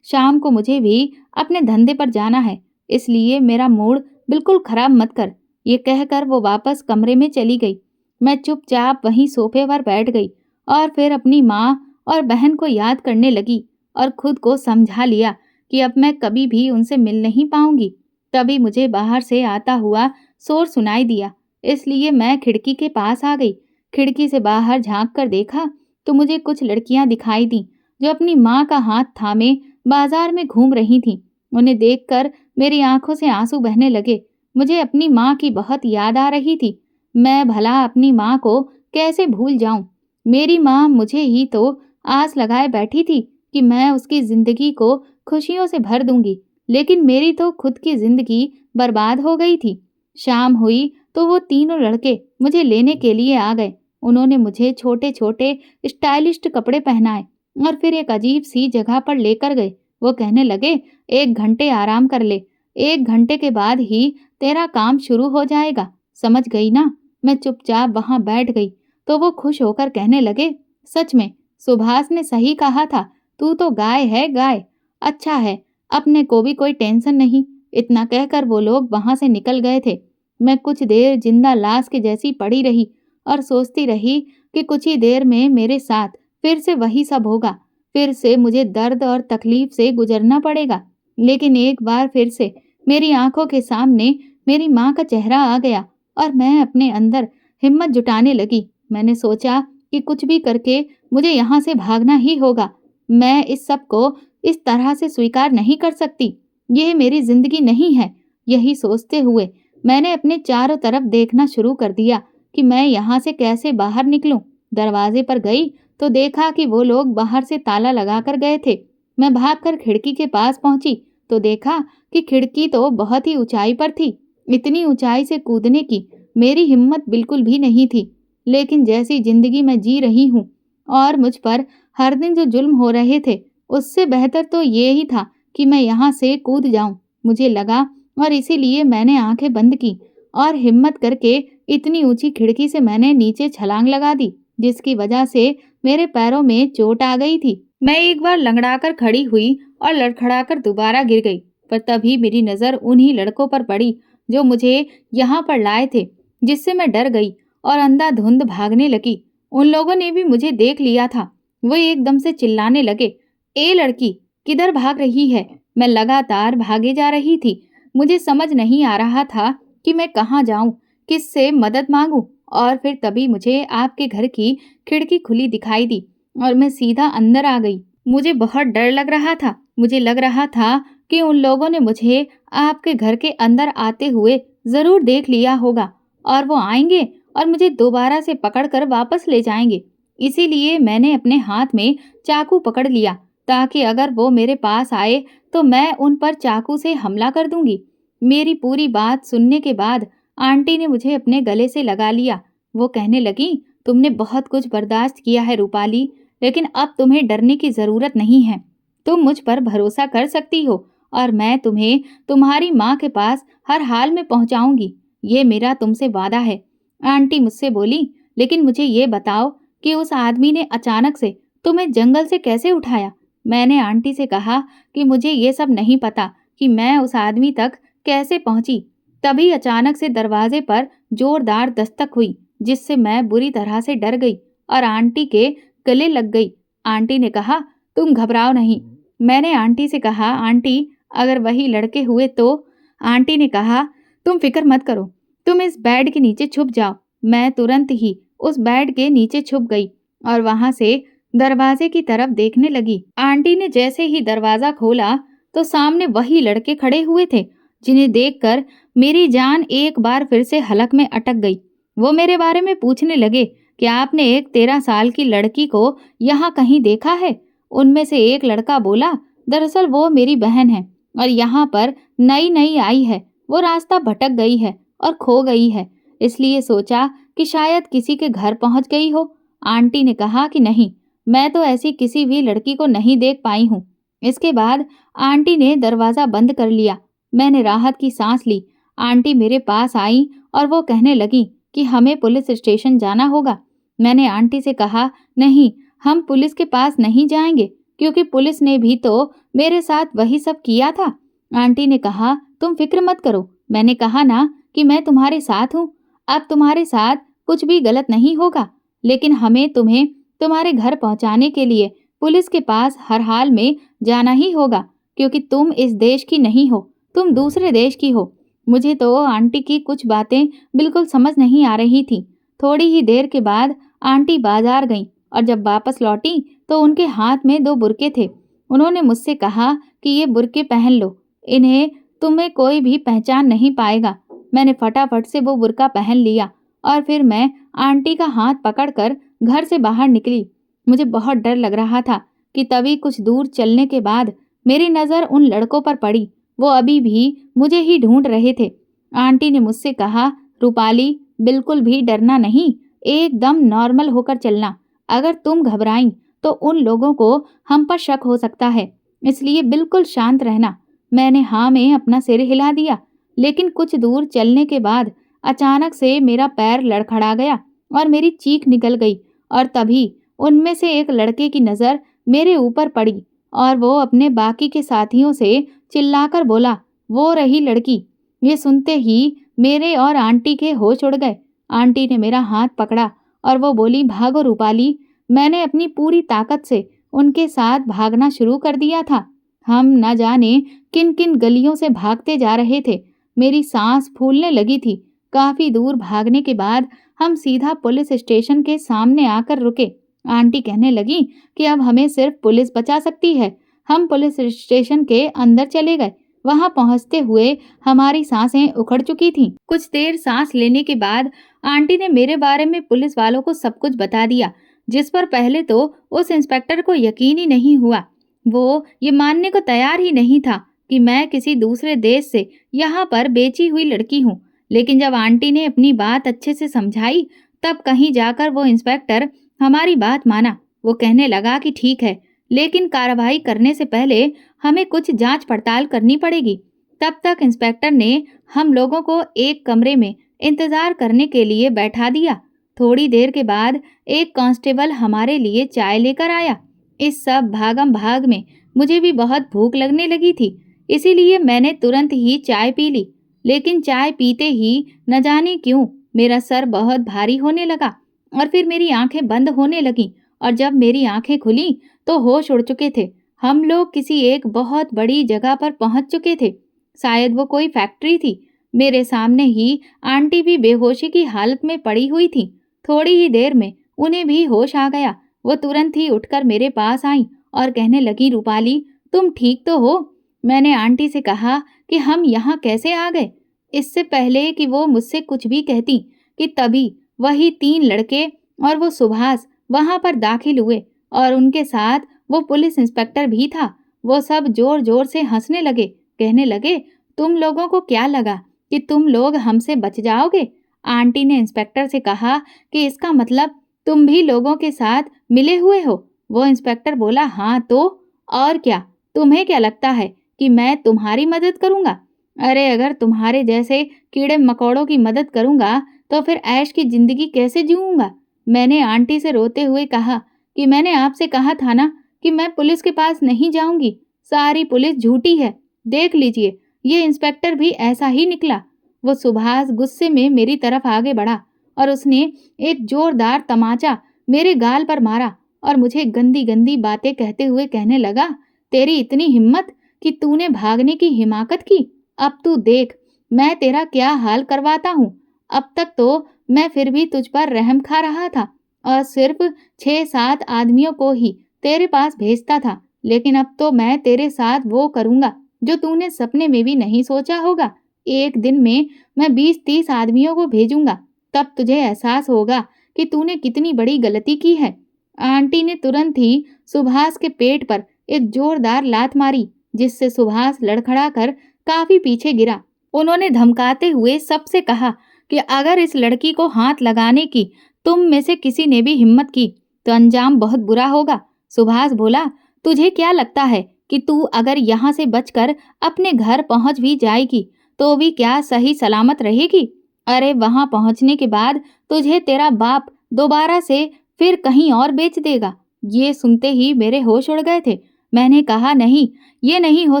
शाम को मुझे भी अपने धंधे पर जाना है, इसलिए मेरा मूड बिल्कुल खराब मत कर। ये कहकर वो वापस कमरे में चली गई। मैं चुपचाप वहीं सोफे पर बैठ गई और फिर अपनी माँ और बहन को याद करने लगी और खुद को समझा लिया कि अब मैं कभी भी उनसे मिल नहीं पाऊंगी। तभी मुझे बाहर से आता हुआ शोर सुनाई दिया, इसलिए मैं खिड़की के पास आ गई। खिड़की से बाहर झांक कर देखा तो मुझे कुछ लड़कियां दिखाई दी जो अपनी माँ का हाथ थामे बाजार में घूम रही थीं। उन्हें देखकर मेरी आंखों से आंसू बहने लगे। मुझे अपनी माँ की बहुत याद आ रही थी। मैं भला अपनी माँ को कैसे भूल जाऊं? मेरी माँ मुझे ही तो आस लगाए बैठी थी कि मैं उसकी जिंदगी को खुशियों से भर दूंगी, लेकिन मेरी तो खुद की जिंदगी बर्बाद हो गई थी। शाम हुई तो वो तीनों लड़के मुझे लेने के लिए आ गए। उन्होंने मुझे छोटे छोटे स्टाइलिश कपड़े पहनाए और फिर एक अजीब सी जगह पर लेकर गए। वो कहने लगे, 1 घंटे आराम कर ले, 1 घंटे के बाद ही तेरा काम शुरू हो जाएगा, समझ गई ना? मैं चुपचाप वहां बैठ गई तो वो खुश होकर कहने लगे, सच में सुभाष ने सही कहा था, तू तो गाय है गाय। अच्छा है, अपने को भी कोई टेंशन नहीं। इतना कहकर वो लोग वहां से निकल गए थे। मैं कुछ देर जिंदा लाश के जैसी पड़ी रही और सोचती रही कि कुछ ही देर में मेरे साथ फिर से वही सब होगा। फिर से मुझे दर्द और तकलीफ से गुजरना पड़ेगा। लेकिन एक बार फिर से मेरी आंखों के सामने मेरी माँ का चेहरा आ गया और मैं अपने अंदर हिम्मत जुटाने लगी। मैंने सोचा कि कुछ भी करके मुझे यहाँ से भागना ही होगा। मैं इस सब को इस तरह से स्वीकार नहीं कर सकती। यह मेरी जिंदगी नहीं है। यही सोचते हुए मैंने अपने चारों तरफ देखना शुरू कर दिया कि मैं यहाँ से कैसे बाहर निकलूं। दरवाजे पर गई तो देखा कि वो लोग बाहर से ताला लगाकर गए थे। मैं भागकर खिड़की के पास पहुंची तो देखा कि खिड़की तो बहुत ही ऊंचाई पर थी। इतनी ऊंचाई से कूदने की मेरी हिम्मत बिल्कुल भी नहीं थी। लेकिन जैसी जिंदगी मैं जी रही हूँ और मुझ पर हर दिन जो जुल्म हो रहे थे, उससे बेहतर तो ये ही था कि मैं यहाँ से कूद जाऊं। मुझे लगा और इसीलिए मैंने आंखें बंद की और हिम्मत करके इतनी ऊंची खिड़की से मैंने नीचे छलांग लगा दी, जिसकी वजह से मेरे पैरों में चोट आ गई थी। मैं एक बार लंगड़ाकर खड़ी हुई और लड़खड़ाकर दोबारा गिर गई, पर तभी मेरी नजर उन्हीं लड़कों पर पड़ी जो मुझे यहाँ पर लाए थे, जिससे मैं डर गई और अंधाधुंध भागने लगी। उन लोगों ने भी मुझे देख लिया था। वो एकदम से चिल्लाने लगे, ए लड़की, किधर भाग रही है? मैं लगातार भागे जा रही थी। मुझे समझ नहीं आ रहा था कि मैं कहाँ जाऊं, किससे मदद मांगूं। और फिर तभी मुझे आपके घर की खिड़की खुली दिखाई दी और मैं सीधा अंदर आ गई। मुझे बहुत डर लग रहा था। मुझे लग रहा था कि उन लोगों ने मुझे आपके घर के अंदर आते हुए जरूर देख लिया होगा और वो आएंगे और मुझे दोबारा से पकड़कर वापस ले जाएंगे। इसीलिए मैंने अपने हाथ में चाकू पकड़ लिया ताकि अगर वो मेरे पास आए तो मैं उन पर चाकू से हमला कर दूंगी। मेरी पूरी बात सुनने के बाद आंटी ने मुझे अपने गले से लगा लिया। वो कहने लगी, तुमने बहुत कुछ बर्दाश्त किया है रूपाली, लेकिन अब तुम्हें डरने की जरूरत नहीं है। तुम मुझ पर भरोसा कर सकती हो और मैं तुम्हें तुम्हारी माँ के पास हर हाल में पहुंचाऊंगी। ये मेरा तुमसे वादा है। आंटी मुझसे बोली, लेकिन मुझे ये बताओ कि उस आदमी ने अचानक से तुम्हें जंगल से कैसे उठाया? मैंने आंटी से कहा कि मुझे ये सब नहीं पता कि मैं उस आदमी तक कैसे पहुंची। तभी अचानक से दरवाजे पर जोरदार दस्तक हुई, जिससे मैं बुरी तरह से डर गई और आंटी के गले लग गई। आंटी ने कहा, तुम घबराओ नहीं। मैंने आंटी से कहा, आंटी अगर वही लड़के हुए तो? आंटी ने कहा, तुम फिक्र मत करो, तुम इस बेड के नीचे छुप जाओ। मैं तुरंत ही उस बेड के नीचे छुप गई और वहां से दरवाजे की तरफ देखने लगी। आंटी ने जैसे ही दरवाजा खोला तो सामने वही लड़के खड़े हुए थे, जिन्हें देखकर मेरी जान एक बार फिर से हलक में अटक गई। वो मेरे बारे में पूछने लगे कि आपने एक 13 साल की लड़की को यहाँ कहीं देखा है? उनमें से एक लड़का बोला, दरअसल वो मेरी बहन है और यहाँ पर नई नई आई है। वो रास्ता भटक गई है और खो गई है, इसलिए सोचा कि शायद किसी के घर पहुंच गई हो। आंटी ने कहा कि नहीं, मैं तो ऐसी किसी भी लड़की को नहीं देख पाई हूँ। इसके बाद आंटी ने दरवाज़ा बंद कर लिया। मैंने राहत की सांस ली। आंटी मेरे पास आई और वो कहने लगी कि हमें पुलिस स्टेशन जाना होगा। मैंने आंटी से कहा, नहीं, हम पुलिस के पास नहीं जाएंगे, क्योंकि पुलिस ने भी तो मेरे साथ वही सब किया था। आंटी ने कहा, तुम फिक्र मत करो, मैंने कहा ना कि मैं तुम्हारे साथ हूँ। अब तुम्हारे साथ कुछ भी गलत नहीं होगा, लेकिन हमें तुम्हें तुम्हारे घर पहुंचाने के लिए पुलिस के पास हर हाल में जाना ही होगा, क्योंकि तुम इस देश की नहीं हो, तुम दूसरे देश की हो। मुझे तो आंटी की कुछ बातें बिल्कुल समझ नहीं आ रही थी। थोड़ी ही देर के बाद आंटी बाजार गईं और जब वापस लौटी तो उनके हाथ में 2 बुरके थे। उन्होंने मुझसे कहा कि ये बुरके पहन लो, इन्हें तुम्हें कोई भी पहचान नहीं पाएगा। मैंने फटाफट से वो बुर्का पहन लिया और फिर मैं आंटी का हाथ पकड़कर घर से बाहर निकली। मुझे बहुत डर लग रहा था कि तभी कुछ दूर चलने के बाद मेरी नज़र उन लड़कों पर पड़ी। वो अभी भी मुझे ही ढूंढ रहे थे। आंटी ने मुझसे कहा, रूपाली, बिल्कुल भी डरना नहीं, एकदम नॉर्मल होकर चलना। अगर तुम घबराई तो उन लोगों को हम पर शक हो सकता है, इसलिए बिल्कुल शांत रहना। मैंने हाँ में अपना सिर हिला दिया, लेकिन कुछ दूर चलने के बाद अचानक से मेरा पैर लड़खड़ा गया और मेरी चीख निकल गई और तभी उनमें से एक लड़के की नज़र मेरे ऊपर पड़ी और वो अपने बाकी के साथियों से चिल्लाकर बोला, वो रही लड़की। ये सुनते ही मेरे और आंटी के होश उड़ गए। आंटी ने मेरा हाथ पकड़ा और वो बोली, भागो रूपाली। मैंने अपनी पूरी ताकत से उनके साथ भागना शुरू कर दिया था। हम न जाने किन किन गलियों से भागते जा रहे थे। मेरी सांस फूलने लगी थी। काफी दूर भागने के बाद हम सीधा पुलिस स्टेशन के सामने आकर रुके। आंटी कहने लगी कि अब हमें सिर्फ पुलिस बचा सकती है। हम पुलिस स्टेशन के अंदर चले गए। वहां पहुंचते हुए हमारी सांसें उखड़ चुकी थीं। कुछ देर सांस लेने के बाद आंटी ने मेरे बारे में पुलिस वालों को सब कुछ बता दिया, जिस पर पहले तो उस इंस्पेक्टर को यकीन ही नहीं हुआ। वो ये मानने को तैयार ही नहीं था कि मैं किसी दूसरे देश से यहाँ पर बेची हुई लड़की हूँ। लेकिन जब आंटी ने अपनी बात अच्छे से समझाई, तब कहीं जाकर वो इंस्पेक्टर हमारी बात माना। वो कहने लगा कि ठीक है, लेकिन कार्रवाई करने से पहले हमें कुछ जांच पड़ताल करनी पड़ेगी। तब तक इंस्पेक्टर ने हम लोगों को एक कमरे में इंतजार करने के लिए बैठा दिया। थोड़ी देर के बाद एक कांस्टेबल हमारे लिए चाय लेकर आया। इस सब भागम भाग में मुझे भी बहुत भूख लगने लगी थी, इसीलिए मैंने तुरंत ही चाय पी ली। लेकिन चाय पीते ही न जाने क्यों मेरा सर बहुत भारी होने लगा और फिर मेरी आंखें बंद होने लगीं और जब मेरी आंखें खुली तो होश उड़ चुके थे। हम लोग किसी एक बहुत बड़ी जगह पर पहुंच चुके थे। शायद वो कोई फैक्ट्री थी। मेरे सामने ही आंटी भी बेहोशी की हालत में पड़ी हुई थी। थोड़ी ही देर में उन्हें भी होश आ गया। वो तुरंत ही उठकर मेरे पास आई और कहने लगी, रूपाली, तुम ठीक तो हो? मैंने आंटी से कहा कि हम यहाँ कैसे आ गए। इससे पहले कि वो मुझसे कुछ भी कहती कि तभी वही 3 लड़के और वो सुभाष वहां पर दाखिल हुए और उनके साथ वो पुलिस इंस्पेक्टर भी था। वो सब जोर जोर से हंसने लगे, कहने लगे, तुम लोगों को क्या लगा कि तुम लोग हमसे बच जाओगे? आंटी ने इंस्पेक्टर से कहा कि इसका मतलब तुम भी लोगों के साथ मिले हुए हो। वो इंस्पेक्टर बोला, हाँ तो और क्या, तुम्हें क्या लगता है कि मैं तुम्हारी मदद करूंगा? अरे अगर तुम्हारे जैसे कीड़े मकोड़ों की मदद करूंगा तो फिर ऐश की जिंदगी कैसे जीऊंगा? मैंने आंटी से रोते हुए कहा कि मैंने आपसे कहा था ना कि मैं पुलिस के पास नहीं जाऊंगी। सारी पुलिस झूठी है। देख लीजिए, ये इंस्पेक्टर भी ऐसा ही निकला। वो सुभाष गुस्से में मेरी तरफ आगे बढ़ा और उसने एक जोरदार तमाचा मेरे गाल पर मारा और मुझे गंदी गंदी बातें कहते हुए कहने लगा, तेरी इतनी हिम्मत कि तूने भागने की हिमाकत की। अब तू देख मैं तेरा क्या हाल करवाता हूँ। अब तक तो मैं फिर भी तुझ पर रहम खा रहा था और सिर्फ 6-7 आदमियों को ही तेरे पास भेजता था, लेकिन अब तो मैं तेरे साथ वो करूंगा जो तूने सपने में भी नहीं सोचा होगा। एक दिन में मैं 20-30 आदमियों को भेजूंगा, तब तुझे एहसास होगा कि तूने कितनी बड़ी गलती की है। आंटी ने तुरंत ही सुभाष के पेट पर एक जोरदार लात मारी, जिससे सुभाष लड़खड़ाकर काफी पीछे गिरा। उन्होंने धमकाते हुए सबसे कहा कि अगर इस लड़की को हाथ लगाने की तुम में से किसी ने भी हिम्मत की तो अंजाम बहुत बुरा होगा। सुभाष बोला, तुझे क्या लगता है कि तू अगर यहाँ से बचकर अपने घर पहुँच भी जाएगी तो भी क्या सही सलामत रहेगी? अरे वहां पहुंचने के बाद तुझे तेरा बाप दोबारा से फिर कहीं और बेच देगा। ये सुनते ही मेरे होश उड़ गए थे। मैंने कहा, नहीं, ये नहीं हो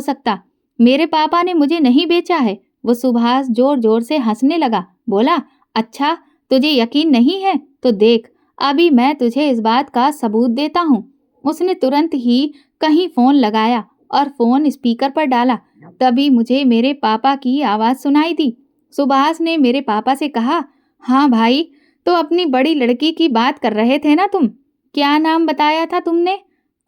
सकता। मेरे पापा ने मुझे नहीं बेचा है। वो सुभाष जोर जोर से हंसने लगा। बोला, अच्छा, तुझे यकीन नहीं है तो देख, अभी मैं तुझे इस बात का सबूत देता हूँ। उसने तुरंत ही कहीं फोन लगाया और फोन स्पीकर पर डाला। तभी मुझे मेरे पापा की आवाज सुनाई दी। सुभाष ने मेरे पापा से कहा, हाँ भाई, तो अपनी बड़ी लड़की की बात कर रहे थे ना तुम? क्या नाम बताया था तुमने?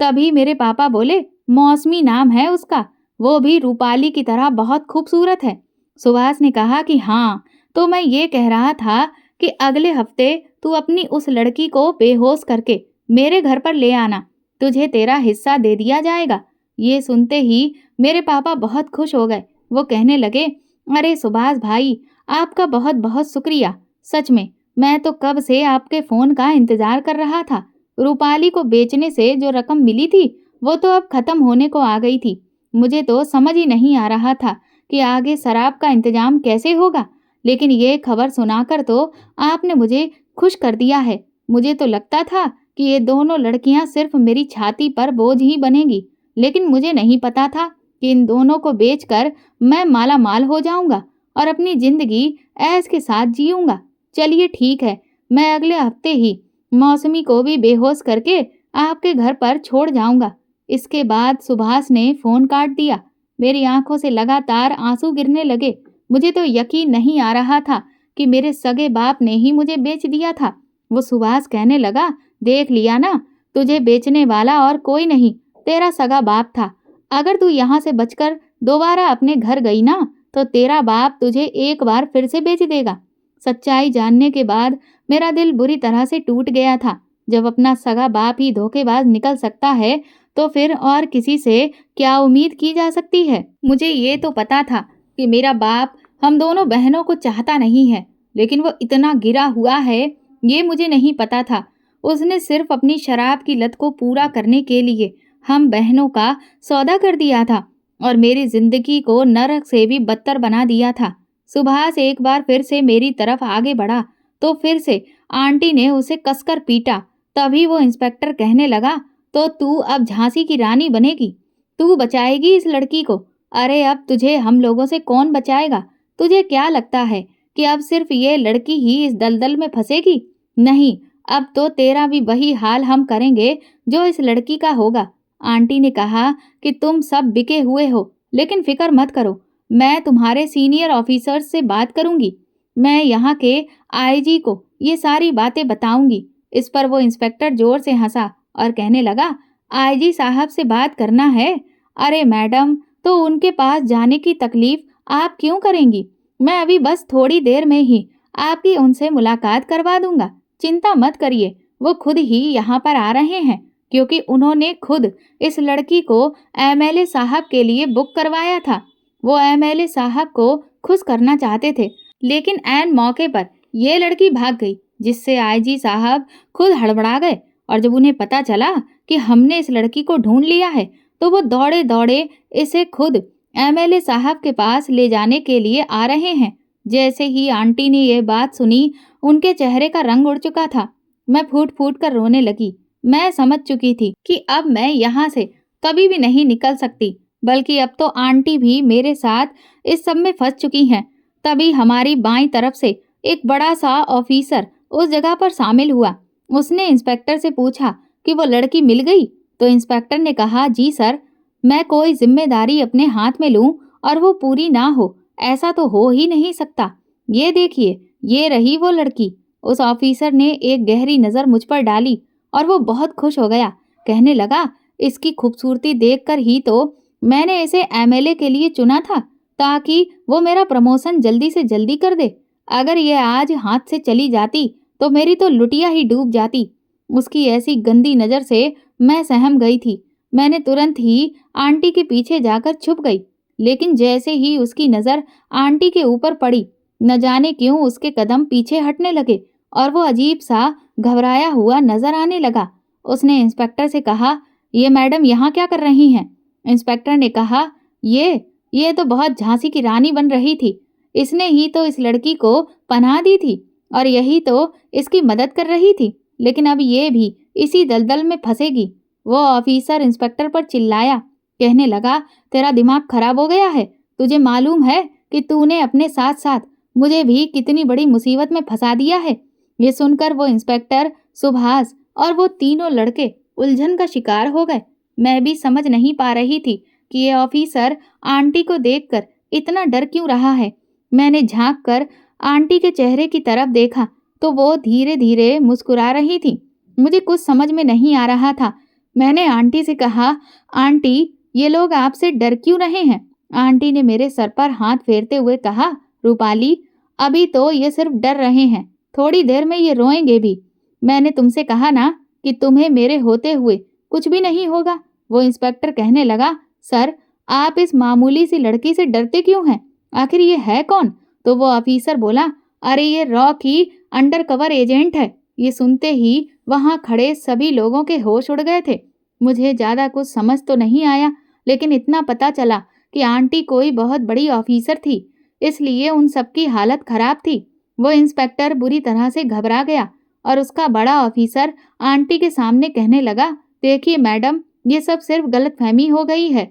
तभी मेरे पापा बोले, मौसमी नाम है उसका, वो भी रूपाली की तरह बहुत खूबसूरत है। सुभाष ने कहा कि हाँ, तो मैं ये कह रहा था कि अगले हफ्ते तू अपनी उस लड़की को बेहोश करके मेरे घर पर ले आना, तुझे तेरा हिस्सा दे दिया जाएगा। ये सुनते ही मेरे पापा बहुत खुश हो गए। वो कहने लगे, अरे सुभाष भाई, आपका बहुत बहुत शुक्रिया। सच में मैं तो कब से आपके फ़ोन का इंतज़ार कर रहा था। रूपाली को बेचने से जो रकम मिली थी वो तो अब ख़त्म होने को आ गई थी। मुझे तो समझ ही नहीं आ रहा था कि आगे शराब का इंतज़ाम कैसे होगा, लेकिन ये खबर सुनाकर तो आपने मुझे खुश कर दिया है। मुझे तो लगता था कि ये दोनों लड़कियां सिर्फ मेरी छाती पर बोझ ही बनेगी, लेकिन मुझे नहीं पता था कि इन दोनों को बेचकर मैं माला माल हो जाऊंगा और अपनी जिंदगी ऐश के साथ जीऊंगा। चलिए ठीक है, मैं अगले हफ्ते ही मौसमी को भी बेहोश करके आपके घर पर छोड़ जाऊंगा। इसके बाद सुभाष ने फोन काट दिया। मेरी आंखों से लगातार आंसू गिरने लगे। मुझे तो यकीन नहीं आ रहा था कि मेरे सगे बाप ने ही मुझे बेच दिया था। वो सुभाष कहने लगा, देख लिया ना, तुझे बेचने वाला और कोई नहीं, तेरा सगा बाप था। अगर तू यहाँ से बचकर दोबारा अपने घर गई ना तो तेरा बाप तुझे एक बार फिर से बेच देगा। सच्चाई जानने के बाद मेरा दिल बुरी तरह से टूट गया था। जब अपना सगा बाप ही धोखेबाज निकल सकता है तो फिर और किसी से क्या उम्मीद की जा सकती है। मुझे ये तो पता था कि मेरा बाप हम दोनों बहनों को चाहता नहीं है, लेकिन वो इतना गिरा हुआ है ये मुझे नहीं पता था। उसने सिर्फ अपनी शराब की लत को पूरा करने के लिए हम बहनों का सौदा कर दिया था और मेरी जिंदगी को नरक से भी बदतर बना दिया था। सुभाष एक बार फिर से मेरी तरफ आगे बढ़ा तो फिर से आंटी ने उसे कसकर पीटा। तभी वो इंस्पेक्टर कहने लगा, तो तू अब झांसी की रानी बनेगी, तू बचाएगी इस लड़की को। अरे अब तुझे हम लोगों से कौन बचाएगा? तुझे क्या लगता है कि अब सिर्फ ये लड़की ही इस दलदल में फंसेगी? नहीं, अब तो तेरा भी वही हाल हम करेंगे जो इस लड़की का होगा। आंटी ने कहा कि तुम सब बिके हुए हो, लेकिन फिक्र मत करो, मैं तुम्हारे सीनियर ऑफिसर्स से बात करूंगी। मैं यहाँ के आईजी को ये सारी बातें बताऊंगी। इस पर वो इंस्पेक्टर जोर से हंसा और कहने लगा, आईजी साहब से बात करना है? अरे मैडम, तो उनके पास जाने की तकलीफ आप क्यों करेंगी? मैं अभी बस थोड़ी देर में ही आपकी उनसे मुलाकात करवा दूंगा। चिंता मत करिए, वो खुद ही यहाँ पर आ रहे हैं, क्योंकि उन्होंने खुद इस लड़की को एमएलए साहब के लिए बुक करवाया था। वो एमएलए साहब को खुश करना चाहते थे, लेकिन ऐन मौके पर ये लड़की भाग गई, जिससे आईजी साहब खुद हड़बड़ा गए। और जब उन्हें पता चला कि हमने इस लड़की को ढूंढ लिया है तो वो दौड़े दौड़े इसे खुद एमएलए साहब के पास ले जाने के लिए आ रहे हैं। जैसे ही आंटी ने यह बात सुनी, उनके चेहरे का रंग उड़ चुका था। मैं फूट फूट कर रोने लगी। मैं समझ चुकी थी कि अब मैं यहाँ से कभी भी नहीं निकल सकती, बल्कि अब तो आंटी भी मेरे साथ इस सब में फंस चुकी हैं। तभी हमारी बाईं तरफ से एक बड़ा सा ऑफिसर उस जगह पर शामिल हुआ। उसने इंस्पेक्टर से पूछा कि वो लड़की मिल गई। तो इंस्पेक्टर ने कहा, जी सर, मैं कोई जिम्मेदारी अपने हाथ में लूं और वो पूरी ना हो, ऐसा तो हो ही नहीं सकता। ये देखिए, ये रही वो लड़की। उस ऑफिसर ने एक गहरी नज़र मुझ पर डाली और वो बहुत खुश हो गया। कहने लगा, इसकी खूबसूरती देखकर ही तो मैंने इसे एमएलए के लिए चुना था, ताकि वो मेरा प्रमोशन जल्दी से जल्दी कर दे। अगर ये आज हाथ से चली जाती तो मेरी तो लुटिया ही डूब जाती। उसकी ऐसी गंदी नज़र से मैं सहम गई थी। मैंने तुरंत ही आंटी के पीछे जाकर छुप गई। लेकिन जैसे ही उसकी नज़र आंटी के ऊपर पड़ी, न जाने क्यों उसके कदम पीछे हटने लगे और वो अजीब सा घबराया हुआ नजर आने लगा। उसने इंस्पेक्टर से कहा, ये मैडम यहाँ क्या कर रही हैं? इंस्पेक्टर ने कहा, ये तो बहुत झांसी की रानी बन रही थी। इसने ही तो इस लड़की को पनाह दी थी और यही तो इसकी मदद कर रही थी, लेकिन अब ये भी इसी दलदल में फंसेगी। वो ऑफिसर इंस्पेक्टर पर चिल्लाया, कहने लगा, तेरा दिमाग खराब हो गया है? तुझे मालूम है कि तूने अपने साथ साथ मुझे भी कितनी बड़ी मुसीबत में फंसा दिया है? ये सुनकर वो इंस्पेक्टर, सुभाष और वो तीनों लड़के उलझन का शिकार हो गए। मैं भी समझ नहीं पा रही थी कि ये ऑफिसर आंटी को देखकर इतना डर क्यों रहा है। मैंने झांक कर आंटी के चेहरे की तरफ देखा तो वो धीरे धीरे मुस्कुरा रही थी। मुझे कुछ समझ में नहीं आ रहा था। मैंने आंटी से कहा, आंटी, ये लोग आपसे डर क्यों रहे हैं? आंटी ने मेरे सर पर हाथ फेरते हुए कहा, रूपाली, अभी तो ये सिर्फ डर रहे हैं, थोड़ी देर में ये रोएंगे भी। मैंने तुमसे कहा ना कि तुम्हें मेरे होते हुए कुछ भी नहीं होगा। वो इंस्पेक्टर कहने लगा, सर, आप इस मामूली सी लड़की से डरते क्यों हैं? आखिर ये है कौन? तो वो ऑफिसर बोला, अरे ये रॉ की अंडरकवर एजेंट है। ये सुनते ही वहां खड़े सभी लोगों के होश उड़ गए थे। मुझे ज्यादा कुछ समझ तो नहीं आया, लेकिन इतना पता चला कि आंटी कोई बहुत बड़ी ऑफिसर थी, इसलिए उन सबकी हालत खराब थी। वो इंस्पेक्टर बुरी तरह से घबरा गया और उसका बड़ा ऑफिसर आंटी के सामने कहने लगा, देखिए मैडम, ये सब सिर्फ गलतफहमी हो गई है।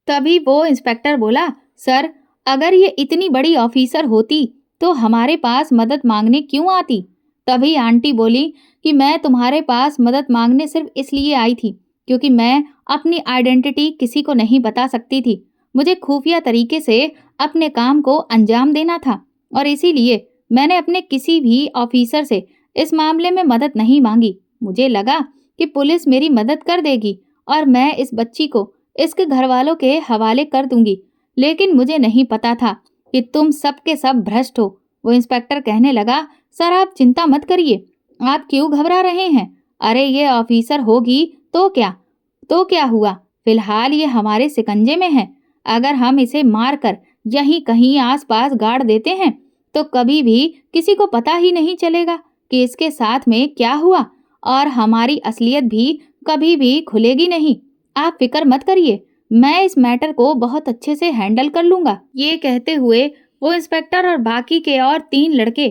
तभी वो इंस्पेक्टर बोला, सर, अगर ये इतनी बड़ी ऑफिसर होती तो हमारे पास मदद मांगने क्यों आती? तभी आंटी बोली कि मैं तुम्हारे पास मदद मांगने सिर्फ इसलिए आई थी क्योंकि मैं अपनी आइडेंटिटी किसी को नहीं बता सकती थी। मुझे खुफिया तरीके से अपने काम को अंजाम देना था और इसीलिए मैंने अपने किसी भी ऑफिसर से इस मामले में मदद नहीं मांगी। मुझे लगा कि पुलिस मेरी मदद कर देगी और मैं इस बच्ची को इसके घर वालों के हवाले कर दूंगी, लेकिन मुझे नहीं पता था कि तुम सब के सब भ्रष्ट हो। वो इंस्पेक्टर कहने लगा, सर आप चिंता मत करिए, आप क्यों घबरा रहे हैं? अरे ये ऑफिसर होगी तो क्या हुआ? फिलहाल ये हमारे शिकंजे में है। अगर हम इसे मार कर यहीं कहीं आसपास गाड़ देते हैं तो कभी भी किसी को पता ही नहीं चलेगा कि इसके साथ में क्या हुआ और हमारी असलियत भी कभी भी खुलेगी नहीं। आप फिक्र मत करिए, मैं इस मैटर को बहुत अच्छे से हैंडल कर लूंगा। ये कहते हुए वो इंस्पेक्टर और बाकी के और 3 लड़के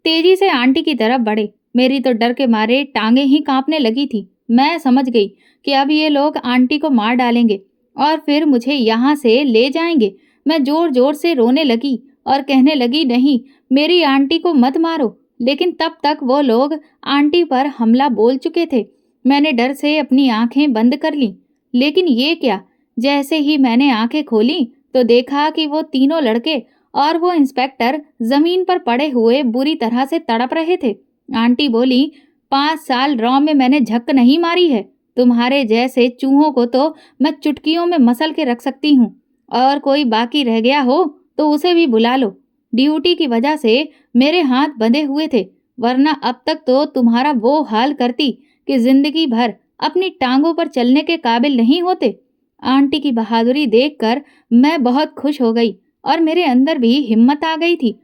तेजी से आंटी की तरफ बढ़े। मेरी तो डर के मारे टांगे ही कांपने लगी थी। मैं समझ गई कि अब ये लोग आंटी को मार डालेंगे और फिर मुझे यहाँ से ले जाएंगे। मैं जोर जोर से रोने लगी और कहने लगी, नहीं, मेरी आंटी को मत मारो। लेकिन तब तक वो लोग आंटी पर हमला बोल चुके थे। मैंने डर से अपनी आंखें बंद कर लीं। लेकिन ये क्या, जैसे ही मैंने आंखें खोली तो देखा कि वो तीनों लड़के और वो इंस्पेक्टर जमीन पर पड़े हुए बुरी तरह से तड़प रहे थे। आंटी बोली, 5 साल रॉ में मैंने झक नहीं मारी है। तुम्हारे जैसे चूहों को तो मैं चुटकियों में मसल के रख सकती हूँ, और कोई बाकी रह गया हो तो उसे भी बुला लो। ड्यूटी की वजह से मेरे हाथ बंधे हुए थे, वरना अब तक तो तुम्हारा वो हाल करती कि जिंदगी भर अपनी टांगों पर चलने के काबिल नहीं होते। आंटी की बहादुरी देखकर मैं बहुत खुश हो गई और मेरे अंदर भी हिम्मत आ गई थी।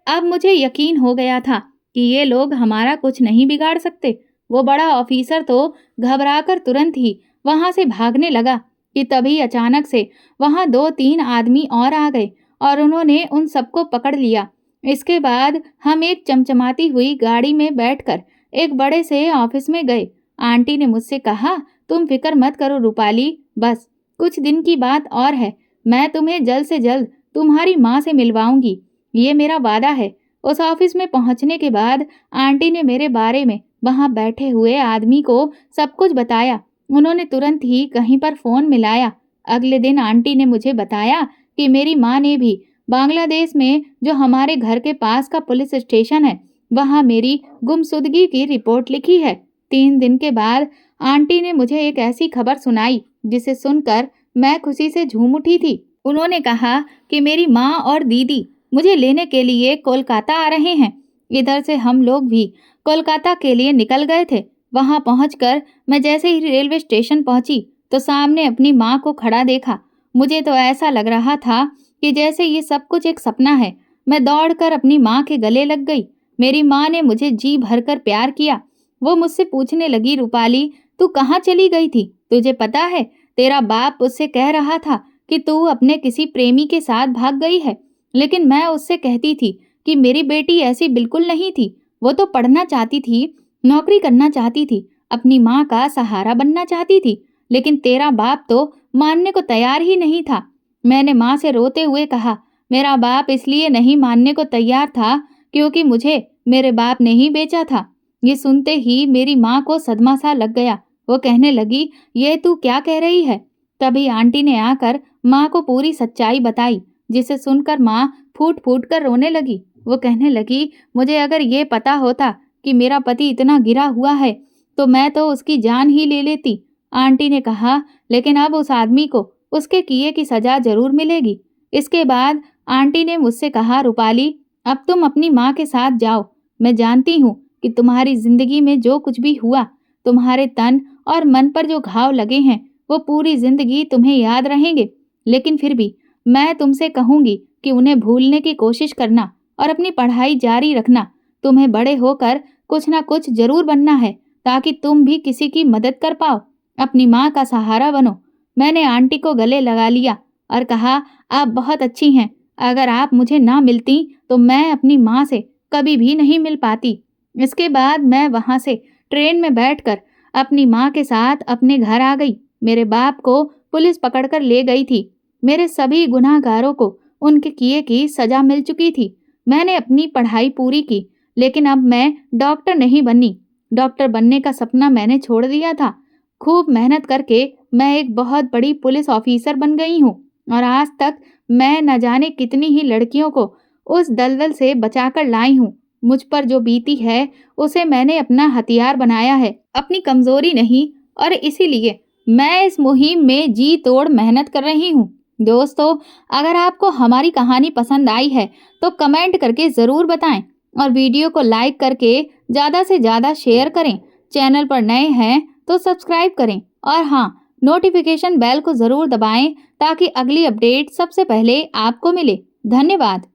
अब मुझे यकीन हो गया था कि ये लोग हमारा कुछ नहीं बिगाड़ सकते। वो बड़ा ऑफिसर तो घबराकर तुरंत ही वहां से भागने लगा कि तभी अचानक से वहां 2-3 आदमी और आ गए और उन्होंने उन सबको पकड़ लिया। इसके बाद हम एक चमचमाती हुई गाड़ी में बैठकर एक बड़े से ऑफिस में गए। आंटी ने मुझसे कहा, तुम फिक्र मत करो रूपाली, बस कुछ दिन की बात और है। मैं तुम्हें जल्द से जल्द तुम्हारी माँ से मिलवाऊंगी, ये मेरा वादा है। उस ऑफिस में पहुंचने के बाद आंटी ने मेरे बारे में वहां बैठे हुए आदमी को सब कुछ बताया। उन्होंने तुरंत ही कहीं पर फोन मिलाया। अगले दिन आंटी ने मुझे बताया कि मेरी माँ ने भी बांग्लादेश में जो हमारे घर के पास का पुलिस स्टेशन है, वहां मेरी गुमशुदगी की रिपोर्ट लिखी है। 3 दिन के बाद आंटी ने मुझे एक ऐसी खबर सुनाई जिसे सुनकर मैं खुशी से झूम उठी थी। उन्होंने कहा कि मेरी माँ और दीदी मुझे लेने के लिए कोलकाता आ रहे हैं। इधर से हम लोग भी कोलकाता के लिए निकल गए थे। वहां पहुंचकर मैं जैसे ही रेलवे स्टेशन पहुंची तो सामने अपनी माँ को खड़ा देखा। मुझे तो ऐसा लग रहा था कि जैसे ये सब कुछ एक सपना है। मैं दौड़कर अपनी माँ के गले लग गई। मेरी माँ ने मुझे जी भरकर प्यार किया। वो मुझसे पूछने लगी, रूपाली तू कहाँ चली गई थी? तुझे पता है तेरा बाप उससे कह रहा था कि तू अपने किसी प्रेमी के साथ भाग गई है। लेकिन मैं उससे कहती थी कि मेरी बेटी ऐसी बिल्कुल नहीं थी। वो तो पढ़ना चाहती थी, नौकरी करना चाहती थी, अपनी माँ का सहारा बनना चाहती थी। लेकिन तेरा बाप तो मानने को तैयार ही नहीं था। मैंने माँ से रोते हुए कहा, मेरा बाप इसलिए नहीं मानने को तैयार था क्योंकि मुझे मेरे बाप ने ही बेचा था। ये सुनते ही मेरी माँ को सदमा सा लग गया। वो कहने लगी, ये तू क्या कह रही है? तभी आंटी ने आकर माँ को पूरी सच्चाई बताई, जिसे सुनकर माँ फूट फूट कर रोने लगी। वो कहने लगी, मुझे अगर ये पता होता कि मेरा पति इतना गिरा हुआ है तो मैं तो उसकी जान ही ले लेती। आंटी ने कहा, लेकिन अब उस आदमी को उसके किए की सजा जरूर मिलेगी। इसके बाद आंटी ने मुझसे कहा, रूपाली अब तुम अपनी माँ के साथ जाओ। मैं जानती हूँ कि तुम्हारी जिंदगी में जो कुछ भी हुआ, तुम्हारे तन और मन पर जो घाव लगे हैं, वो पूरी जिंदगी तुम्हें याद रहेंगे। लेकिन फिर भी मैं तुमसे कहूंगी कि उन्हें भूलने की कोशिश करना और अपनी पढ़ाई जारी रखना। तुम्हें बड़े होकर कुछ ना कुछ जरूर बनना है ताकि तुम भी किसी की मदद कर पाओ, अपनी माँ का सहारा बनो। मैंने आंटी को गले लगा लिया और कहा, आप बहुत अच्छी हैं। अगर आप मुझे ना मिलती तो मैं अपनी माँ से कभी भी नहीं मिल पाती। इसके बाद मैं वहां से ट्रेन में बैठकर अपनी माँ के साथ अपने घर आ गई। मेरे बाप को पुलिस पकड़कर ले गई थी। मेरे सभी गुनाहगारों को उनके किए की सजा मिल चुकी थी। मैंने अपनी पढ़ाई पूरी की, लेकिन अब मैं डॉक्टर नहीं बनी। डॉक्टर बनने का सपना मैंने छोड़ दिया था। खूब मेहनत करके मैं एक बहुत बड़ी पुलिस ऑफिसर बन गई हूँ और आज तक मैं न जाने कितनी ही लड़कियों को उस दलदल से बचाकर लाई हूँ। मुझ पर जो बीती है उसे मैंने अपना हथियार बनाया है, अपनी कमजोरी नहीं। और इसीलिए मैं इस मुहिम में जी तोड़ मेहनत कर रही हूँ। दोस्तों, अगर आपको हमारी कहानी पसंद आई है तो कमेंट करके ज़रूर बताएं और वीडियो को लाइक करके ज़्यादा से ज़्यादा शेयर करें। चैनल पर नए हैं तो सब्सक्राइब करें और हाँ, नोटिफिकेशन बेल को ज़रूर दबाएं ताकि अगली अपडेट सबसे पहले आपको मिले। धन्यवाद।